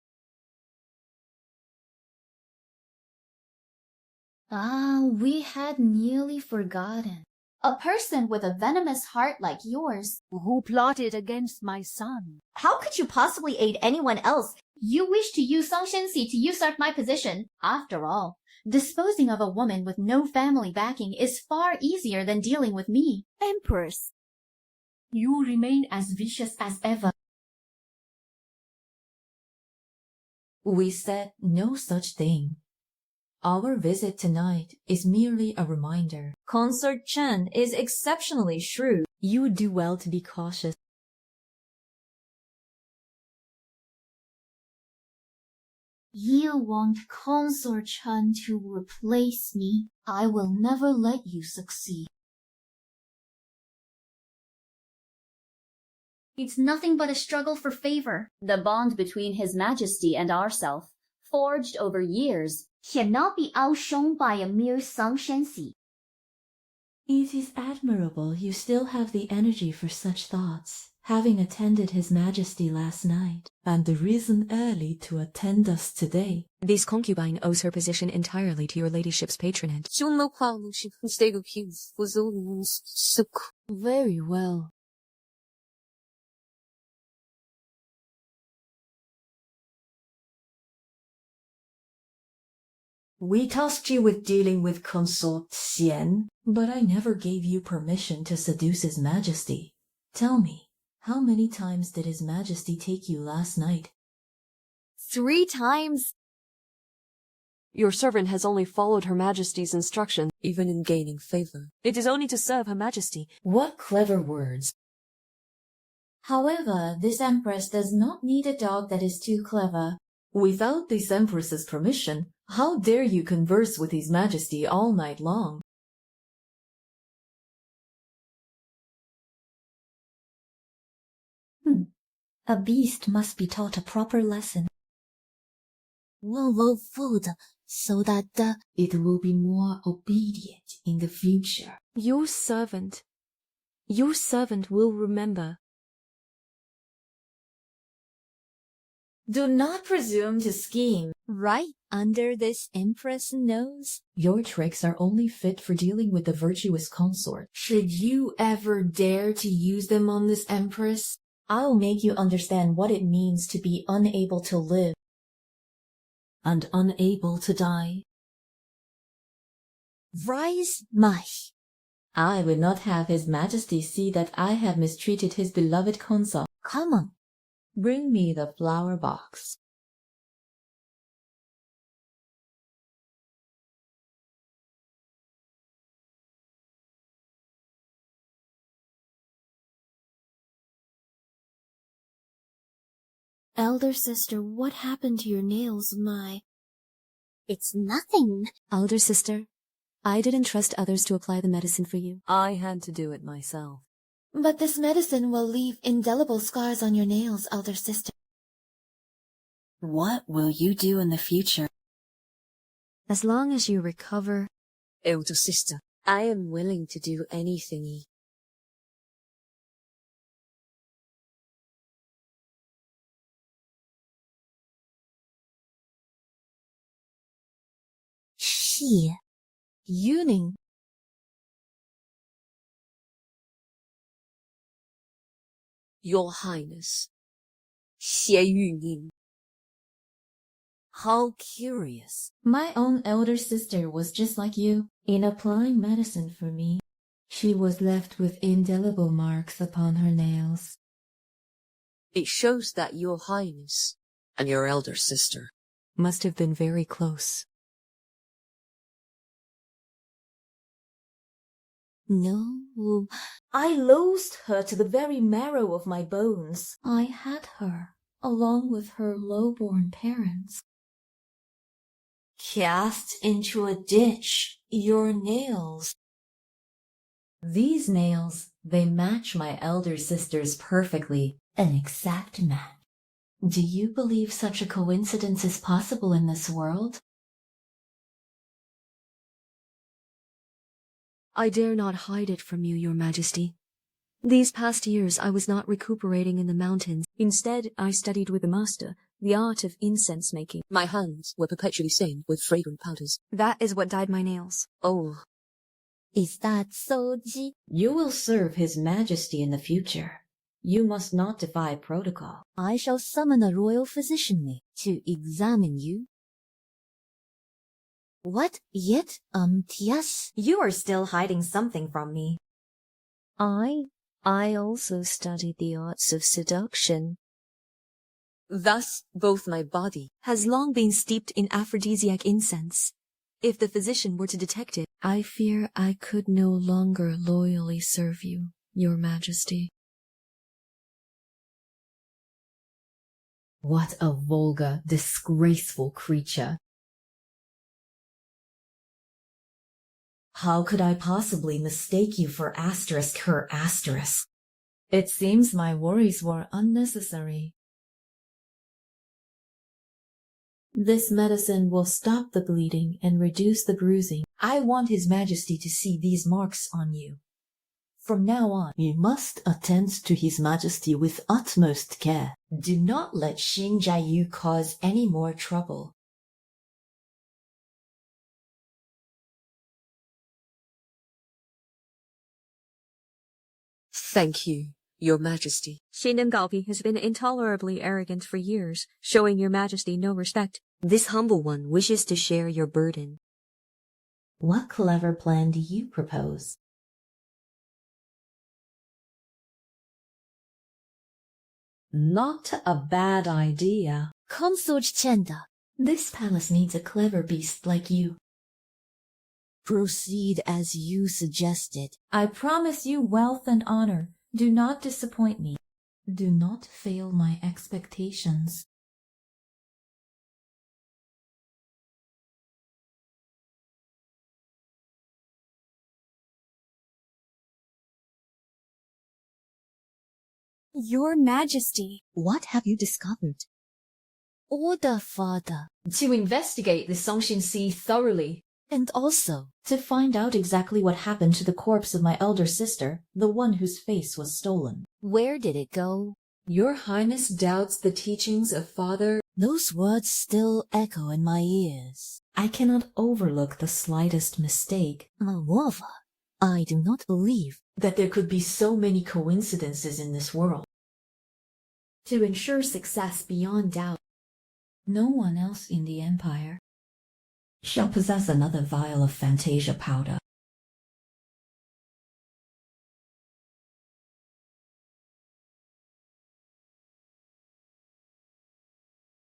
Ah, we had nearly forgotten. A person with a venomous heart like yours. Who plotted against my son? How could you possibly aid anyone else? You wish to use Song Shenxi to usurp my position. After all, disposing of a woman with no family backing is far easier than dealing with me. Empress, You remain as vicious as ever. We said no such thing. Our visit tonight is merely a reminder. Consort Chen is exceptionally shrewd. You would do well to be cautious. You want Consort Chen to replace me. I will never let you succeed. It's nothing but a struggle for favor. The bond between His Majesty and ourself, forged over years, cannot be outshone by a mere Song Shenxi. It is admirable you still have the energy for such thoughts, having attended His Majesty last night, and risen early to attend us today. This concubine owes her position entirely to your ladyship's patronage. Very well. We tasked you with dealing with Consort Xian, but I never gave you permission to seduce His Majesty. Tell me, how many times did His Majesty take you last night? 3 times. Your servant has only followed Her Majesty's instructions, Even in gaining favor. It is only to serve Her Majesty. What clever words. However, this Empress does not need a dog that is too clever. Without this Empress's permission, how dare you converse with His Majesty all night long? A beast must be taught a proper lesson. Well food, so that it will be more obedient in the future. Your servant will remember. Do not presume to scheme. right under this Empress' nose. Your tricks are only fit for dealing with the virtuous consort. Should you ever dare to use them on this Empress, I'll make you understand what it means to be unable to live and unable to die. Rise, my. I would not have His Majesty see that I have mistreated his beloved consort. Come on. Bring me the flower box. Elder sister, what happened to your nails, my? It's nothing. Elder sister, I didn't trust others to apply the medicine for you. I had to do it myself. But this medicine will leave indelible scars on your nails, elder sister. What will you do in the future? As long as you recover. Elder sister, I am willing to do anything. She. Yuning. Your Highness. 谢玉宁. How curious. My own elder sister was just like you. In applying medicine for me, she was left with indelible marks upon her nails. It shows that Your Highness and your elder sister Must have been very close. No, I loathed her to the very marrow of my bones. I had her, along with her low-born parents. Cast into a ditch, your nails. These nails, they match my elder sister's perfectly, an exact match. Do you believe such a coincidence is possible in this world? I dare not hide it from you, your majesty. These past years I was not recuperating in the mountains. Instead, I studied with the master the art of incense making. My hands were perpetually stained with fragrant powders. That is what dyed my nails. Oh. Is that so, Ji? You will serve His Majesty in the future. You must not defy protocol. I shall summon a royal physician to examine you. What? Yet, Tias? You are still hiding something from me. I also studied the arts of seduction. Thus, both my body has long been steeped in aphrodisiac incense. If the physician were to detect it, I fear I could no longer loyally serve you, Your Majesty. What a vulgar, disgraceful creature. How could I possibly mistake you for her asterisk? It seems my worries were unnecessary. This medicine will stop the bleeding and reduce the bruising. I want His Majesty to see these marks on you. From now on, you must attend to His Majesty with utmost care. Do not let Xin Jiayu cause any more trouble. Thank you, Your Majesty. Xin Galpi has been intolerably arrogant for years, showing Your Majesty no respect. This humble one wishes to share your burden. What clever plan do you propose? Not a bad idea. Consort Chenda. This palace needs a clever beast like you. Proceed as you suggested. I promise you wealth and honor. Do not disappoint me. Do not fail my expectations. Your Majesty. What have you discovered? Order, Father. To investigate the Songxin Sea thoroughly. And also, to find out exactly what happened to the corpse of my elder sister, the one whose face was stolen. Where did it go? Your Highness doubts the teachings of Father. Those words still echo in my ears. I cannot overlook the slightest mistake. Moreover, I do not believe that there could be so many coincidences in this world. To ensure success beyond doubt, no one else in the Empire shall possess another vial of Fantasia powder.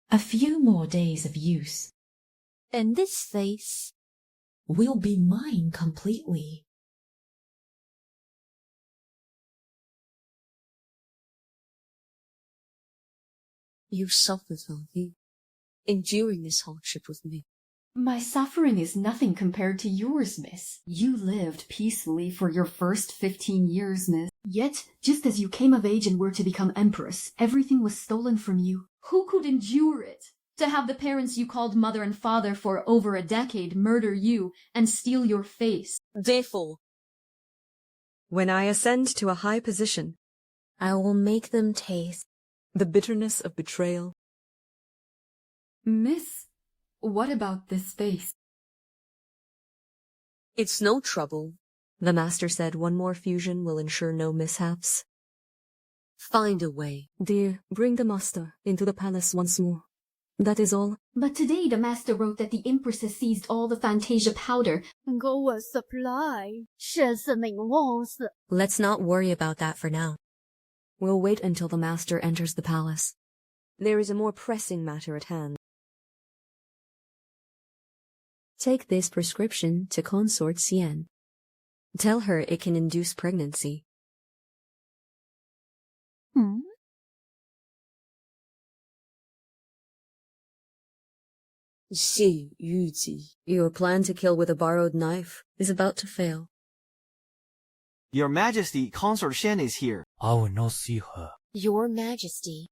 A few more days of use, and this face will be mine completely. You suffered, Alvi, enduring this hardship with me. My suffering is nothing compared to yours, miss. You lived peacefully for your first 15 years, miss. Yet, just as you came of age and were to become Empress, everything was stolen from you. Who could endure it? To have the parents you called mother and father for over a decade murder you and steal your face. Therefore, when I ascend to a high position, I will make them taste the bitterness of betrayal. Miss, what about this face? It's no trouble. The master said one more fusion will ensure no mishaps. Find a way. Dear, bring the master into the palace once more. That is all. But today the master wrote that the Empress has seized all the Fantasia powder. Go a supply. Let's not worry about that for now. We'll wait until the master enters the palace. There is a more pressing matter at hand. Take this prescription to Consort Xian. Tell her it can induce pregnancy. Xie Yuji. Your plan to kill with a borrowed knife is about to fail. Your Majesty, Consort Shen is here. I will not see her. Your Majesty.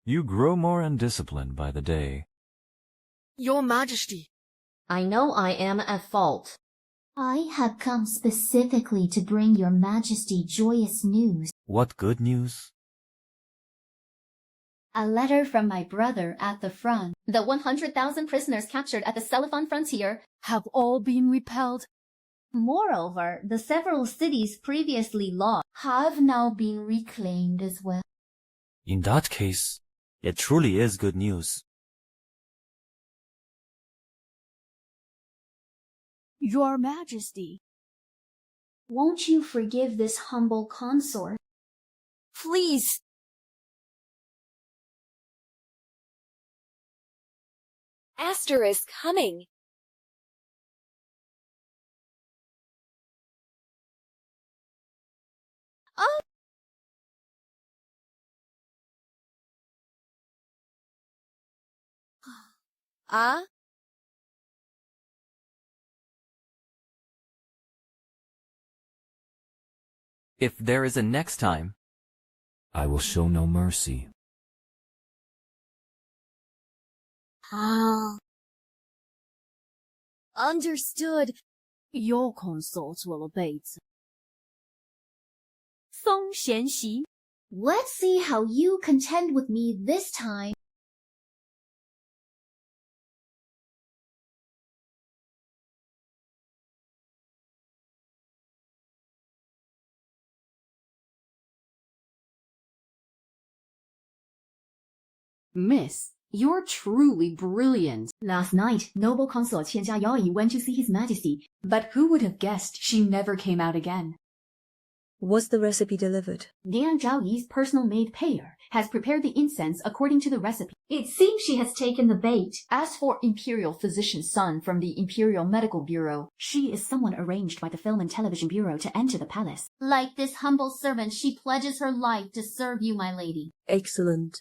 You grow more undisciplined by the day. Your Majesty. I know I am at fault. I have come specifically to bring your Majesty joyous news. What good news? A letter from my brother at the front. The 100,000 prisoners captured at the Celephon frontier have all been repelled. Moreover, the several cities previously lost have now been reclaimed as well. In that case, it truly is good news. Your Majesty. Won't you forgive this humble consort? Please. Aster is coming. Oh. Ah? If there is a next time, I will show no mercy. Ah. Understood. Your consort will obey. Song Xianxi. Let's see how you contend with me this time. Miss, you're truly brilliant. Last night, noble consort Qianjia Yaoyi went to see His Majesty, but who would have guessed she never came out again? Was the recipe delivered? Liang Zhaoyi's personal maid Pear has prepared the incense according to the recipe. It seems she has taken the bait. As for Imperial Physician Sun from the Imperial Medical Bureau, she is someone arranged by the Film and Television Bureau to enter the palace. Like this humble servant, she pledges her life to serve you, my lady. Excellent.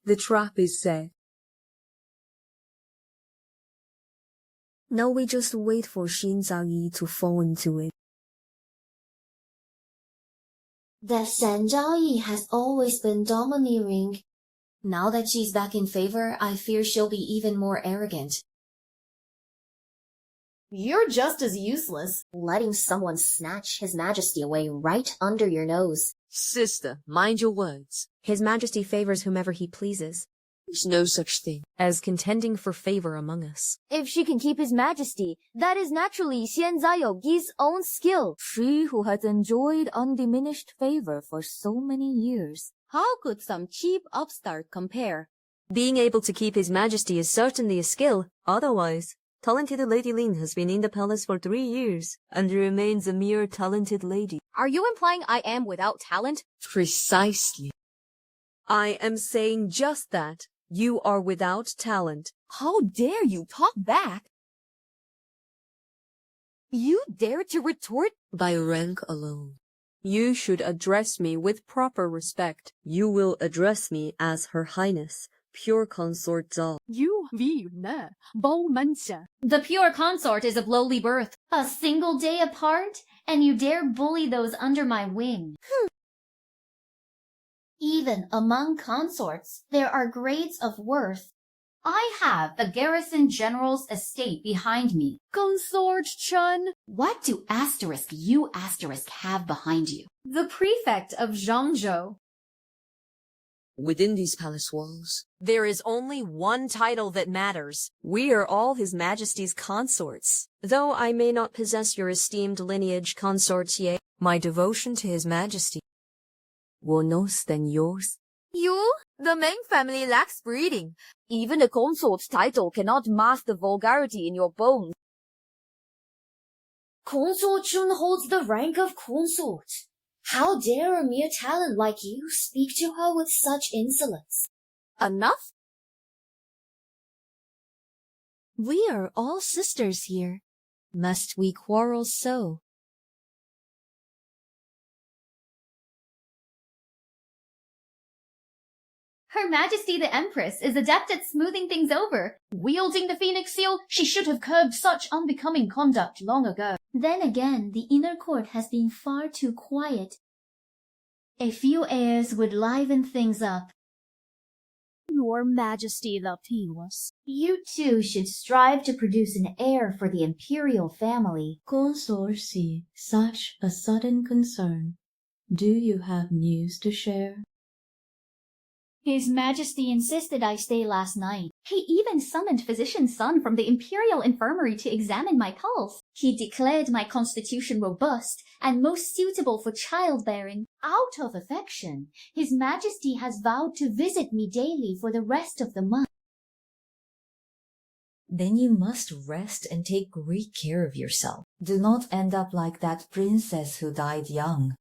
The trap is set. Now we just wait for Xin Zhaoyi to fall into it. That Shan Zhaoyi has always been domineering. Now that she's back in favor, I fear she'll be even more arrogant. You're just as useless. Letting someone snatch His Majesty away right under your nose. Sister, mind your words. His Majesty favors whomever he pleases. There's no such thing as contending for favor among us. If she can keep His Majesty, that is naturally Xian Zhaoyi's own skill. She who has enjoyed undiminished favor for so many years. How could some cheap upstart compare? Being able to keep His Majesty is certainly a skill. Otherwise, talented Lady Lin has been in the palace for 3 years and remains a mere talented lady. Are you implying I am without talent? Precisely. I am saying just that. You are without talent. How dare you talk back? You dare to retort? By rank alone. You should address me with proper respect. You will address me as Her Highness, Pure Consort ZZFH. The pure consort is of lowly birth. A single day apart, and you dare bully those under my wing. Even among consorts, there are grades of worth. I have the garrison general's estate behind me. Consort Chen. What do you have behind you? The prefect of Zhangzhou. Within these palace walls, there is only one title that matters. We are all His Majesty's consorts. Though I may not possess your esteemed lineage, consortier, my devotion to His Majesty will knows than yours. You? The Ming family lacks breeding. Even the consort's title cannot mask the vulgarity in your bones. Consort Chun holds the rank of consort. How dare a mere talent like you speak to her with such insolence? Enough? We are all sisters here. Must we quarrel so? Her Majesty the Empress is adept at smoothing things over. Wielding the Phoenix Seal, she should have curbed such unbecoming conduct long ago. Then again, the inner court has been far too quiet. A few airs would liven things up. Your Majesty the Peerless. You too should strive to produce an heir for the imperial family. Consort Xi, such a sudden concern. Do you have news to share? His Majesty insisted I stay last night. He even summoned physician Sun from the Imperial Infirmary to examine my pulse. He declared my constitution robust and most suitable for childbearing. Out of affection, His Majesty has vowed to visit me daily for the rest of the month. Then you must rest and take great care of yourself. Do not end up like that princess who died young.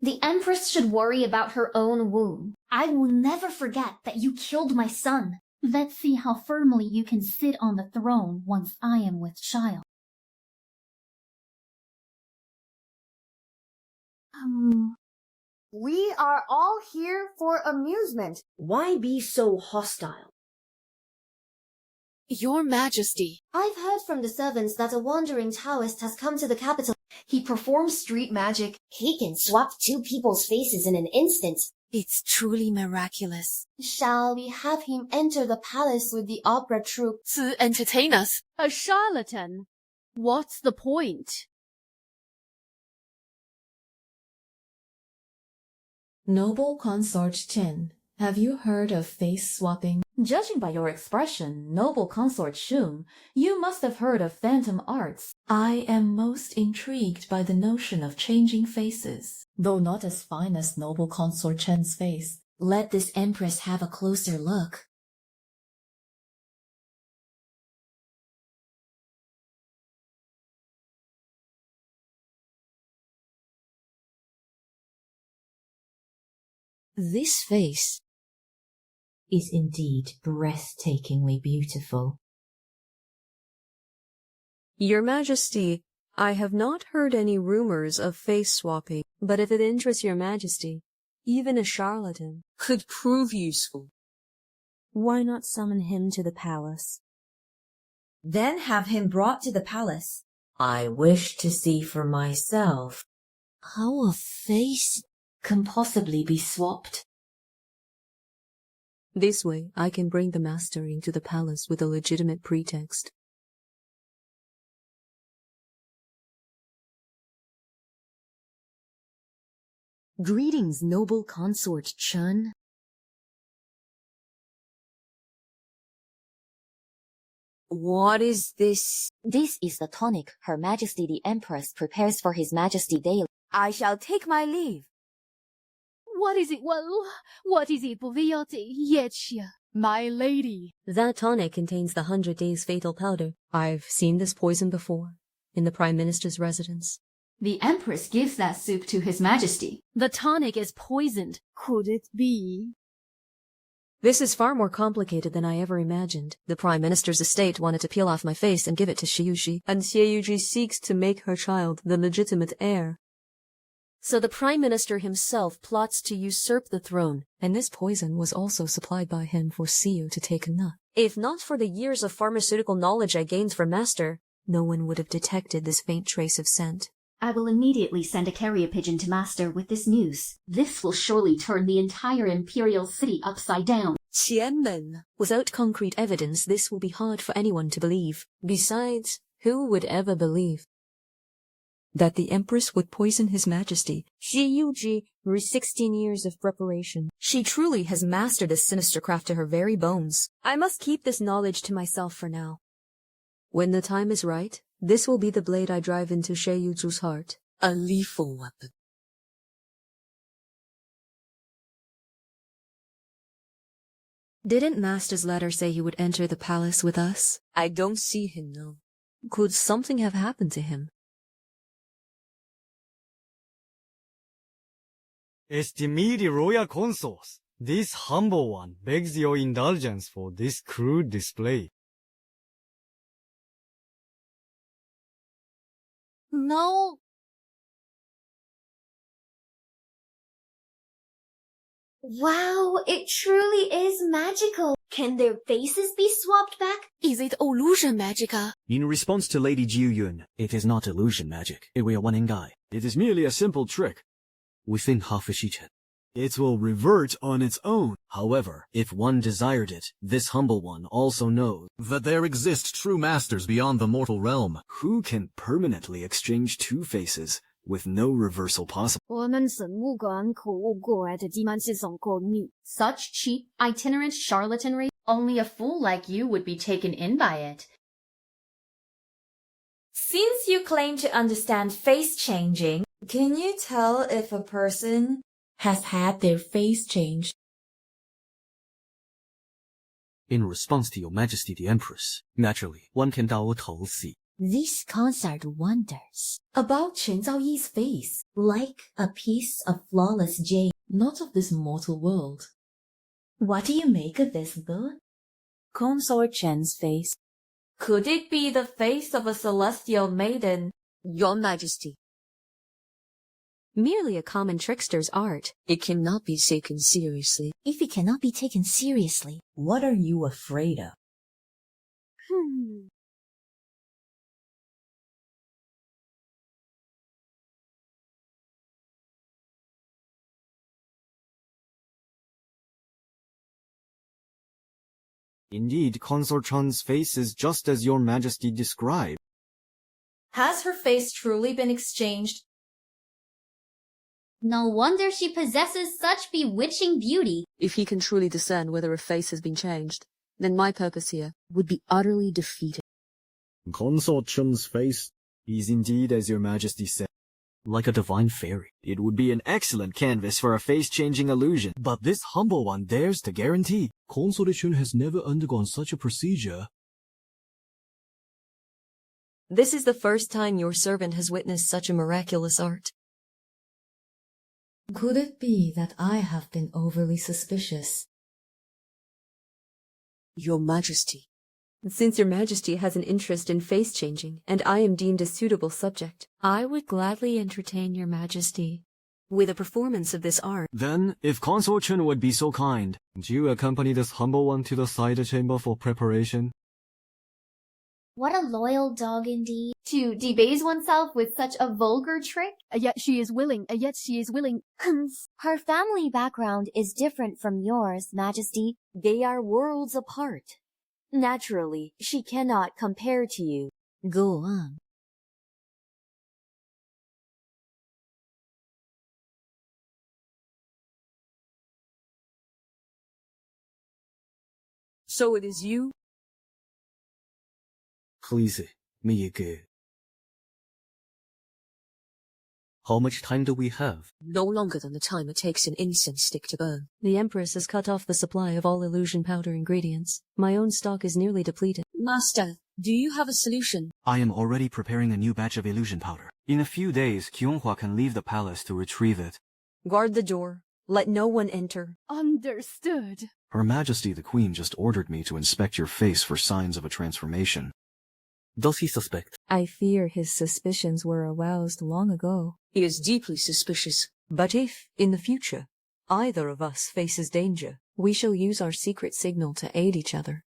The Empress should worry about her own womb. I will never forget that you killed my son. Let's see how firmly you can sit on the throne once I am with child. We are all here for amusement. Why be so hostile? Your Majesty. I've heard from the servants that a wandering Taoist has come to the capital. He performs street magic. He can swap two people's faces in an instant. It's truly miraculous. Shall we have him enter the palace with the opera troupe? To entertain us? A charlatan? What's the point? Noble Consort Chen, have you heard of face swapping? Judging by your expression, Noble Consort Shun, you must have heard of phantom arts. I am most intrigued by the notion of changing faces. Though not as fine as Noble Consort Chen's face. Let this Empress have a closer look. This face is indeed breathtakingly beautiful. Your Majesty, I have not heard any rumors of face swapping, but if it interests your Majesty, even a charlatan could prove useful. Why not summon him to the palace? Then have him brought to the palace. I wish to see for myself how a face can possibly be swapped. This way, I can bring the master into the palace with a legitimate pretext. Greetings, noble consort Chun. What is this? This is the tonic Her Majesty the Empress prepares for His Majesty daily. I shall take my leave. What is it? What is it, Yetsia? My lady. That tonic contains the 100 Days Fatal Powder. I've seen this poison before, in the Prime Minister's residence. The Empress gives that soup to His Majesty. The tonic is poisoned. Could it be? This is far more complicated than I ever imagined. The Prime Minister's estate wanted to peel off my face and give it to Xie, and Xie seeks to make her child the legitimate heir. So the Prime Minister himself plots to usurp the throne, and this poison was also supplied by him for Xie to take a nut. If not for the years of pharmaceutical knowledge I gained from Master, no one would have detected this faint trace of scent. I will immediately send a carrier pigeon to Master with this news. This will surely turn the entire imperial city upside down. Qianmen. Without concrete evidence, this will be hard for anyone to believe. Besides, who would ever believe that the Empress would poison His Majesty? Xie through 16 years of preparation. She truly has mastered this sinister craft to her very bones. I must keep this knowledge to myself for now. When the time is right, this will be the blade I drive into Xie heart. A lethal weapon. Didn't Master's letter say he would enter the palace with us? I don't see him now. Could something have happened to him? Esteemed royal consorts, this humble one begs your indulgence for this crude display. No. Wow, it truly is magical. Can their faces be swapped back? Is it illusion magica? In response to Lady Jiu Yun, it is not illusion magic. We are one in guy. It is merely a simple trick. Within half a shichen. It will revert on its own. However, if one desired it, this humble one also knows that there exist true masters beyond the mortal realm. Who can permanently exchange two faces with no reversal possible. Such cheap, itinerant charlatanry, only a fool like you would be taken in by it. Since you claim to understand face changing, can you tell if a person has had their face changed? In response to Your Majesty the Empress, naturally, one can 到头戏. This consort wonders about Chen Zhaoyi's face, like a piece of flawless jade, not of this mortal world. What do you make of this, Lu? Consort Chen's face. Could it be the face of a celestial maiden? Your Majesty. Merely a common trickster's art. It cannot be taken seriously. If it cannot be taken seriously, what are you afraid of? Indeed, Consort Chen's face is just as Your Majesty described. Has her face truly been exchanged? No wonder she possesses such bewitching beauty. If he can truly discern whether a face has been changed, then my purpose here would be utterly defeated. Consort Chen's face is indeed, as Your Majesty said, like a divine fairy. It would be an excellent canvas for a face-changing illusion, but this humble one dares to guarantee Consort Chen has never undergone such a procedure. This is the first time your servant has witnessed such a miraculous art. Could it be that I have been overly suspicious? Your Majesty. Since Your Majesty has an interest in face-changing, and I am deemed a suitable subject, I would gladly entertain Your Majesty with a performance of this art. Then, if Consort Chen would be so kind, do you accompany this humble one to the cider chamber for preparation? What a loyal dog indeed. To debase oneself with such a vulgar trick? Yet she is willing. Her family background is different from yours, Majesty. They are worlds apart. Naturally, she cannot compare to you. Go on. So it is you? Please, me again. How much time do we have? No longer than the time it takes an incense stick to burn. The Empress has cut off the supply of all illusion powder ingredients. My own stock is nearly depleted. Master, do you have a solution? I am already preparing a new batch of illusion powder. In a few days, Kyonghua can leave the palace to retrieve it. Guard the door. Let no one enter. Understood. Her Majesty the Queen just ordered me to inspect your face for signs of a transformation. Does he suspect? I fear his suspicions were aroused long ago. He is deeply suspicious. But if, in the future, either of us faces danger, we shall use our secret signal to aid each other.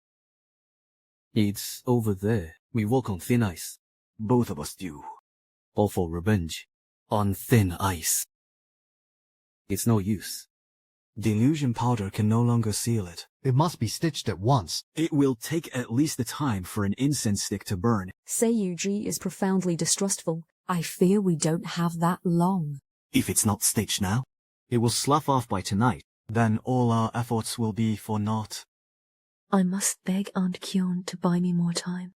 It's over there. We walk on thin ice. Both of us do. All for revenge. On thin ice. It's no use. The illusion powder can no longer seal it. It must be stitched at once. It will take at least the time for an incense stick to burn. Seiyuji is profoundly distrustful. I fear we don't have that long. If it's not stitched now, it will slough off by tonight. Then all our efforts will be for naught. I must beg Aunt Kyon to buy me more time.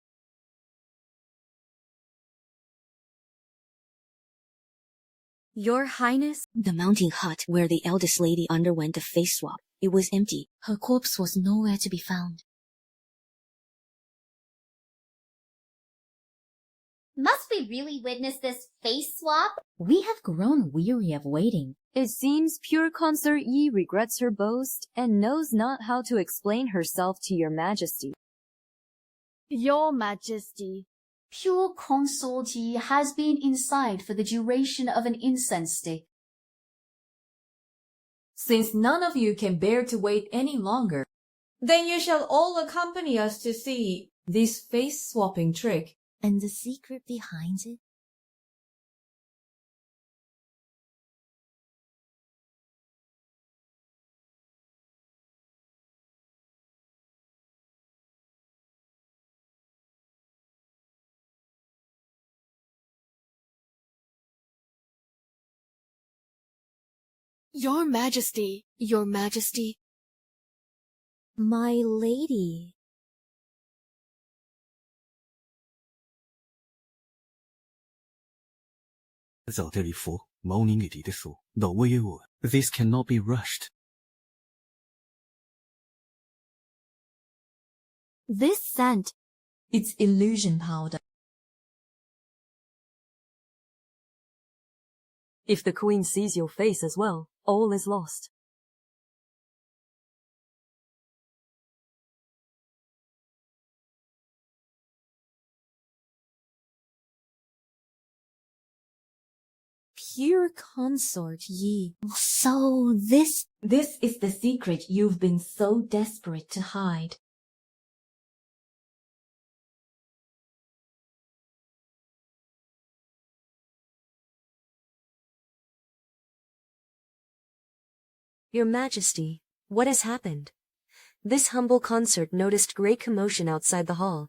Your Highness, the mountain hut where the eldest lady underwent a face swap. It was empty. Her corpse was nowhere to be found. Must we really witness this face swap? We have grown weary of waiting. It seems pure Consort Yi regrets her boast and knows not how to explain herself to Your Majesty. Your Majesty. Pure Consort Yi has been inside for the duration of an incense stick. Since none of you can bear to wait any longer, then you shall all accompany us to see this face-swapping trick. And the secret behind it? Your Majesty, Your Majesty. My lady. This cannot be rushed. This scent. It's illusion powder. If the queen sees your face as well, all is lost. Pure consort ye. So this is the secret you've been so desperate to hide. Your Majesty, what has happened? This humble consort noticed great commotion outside the hall,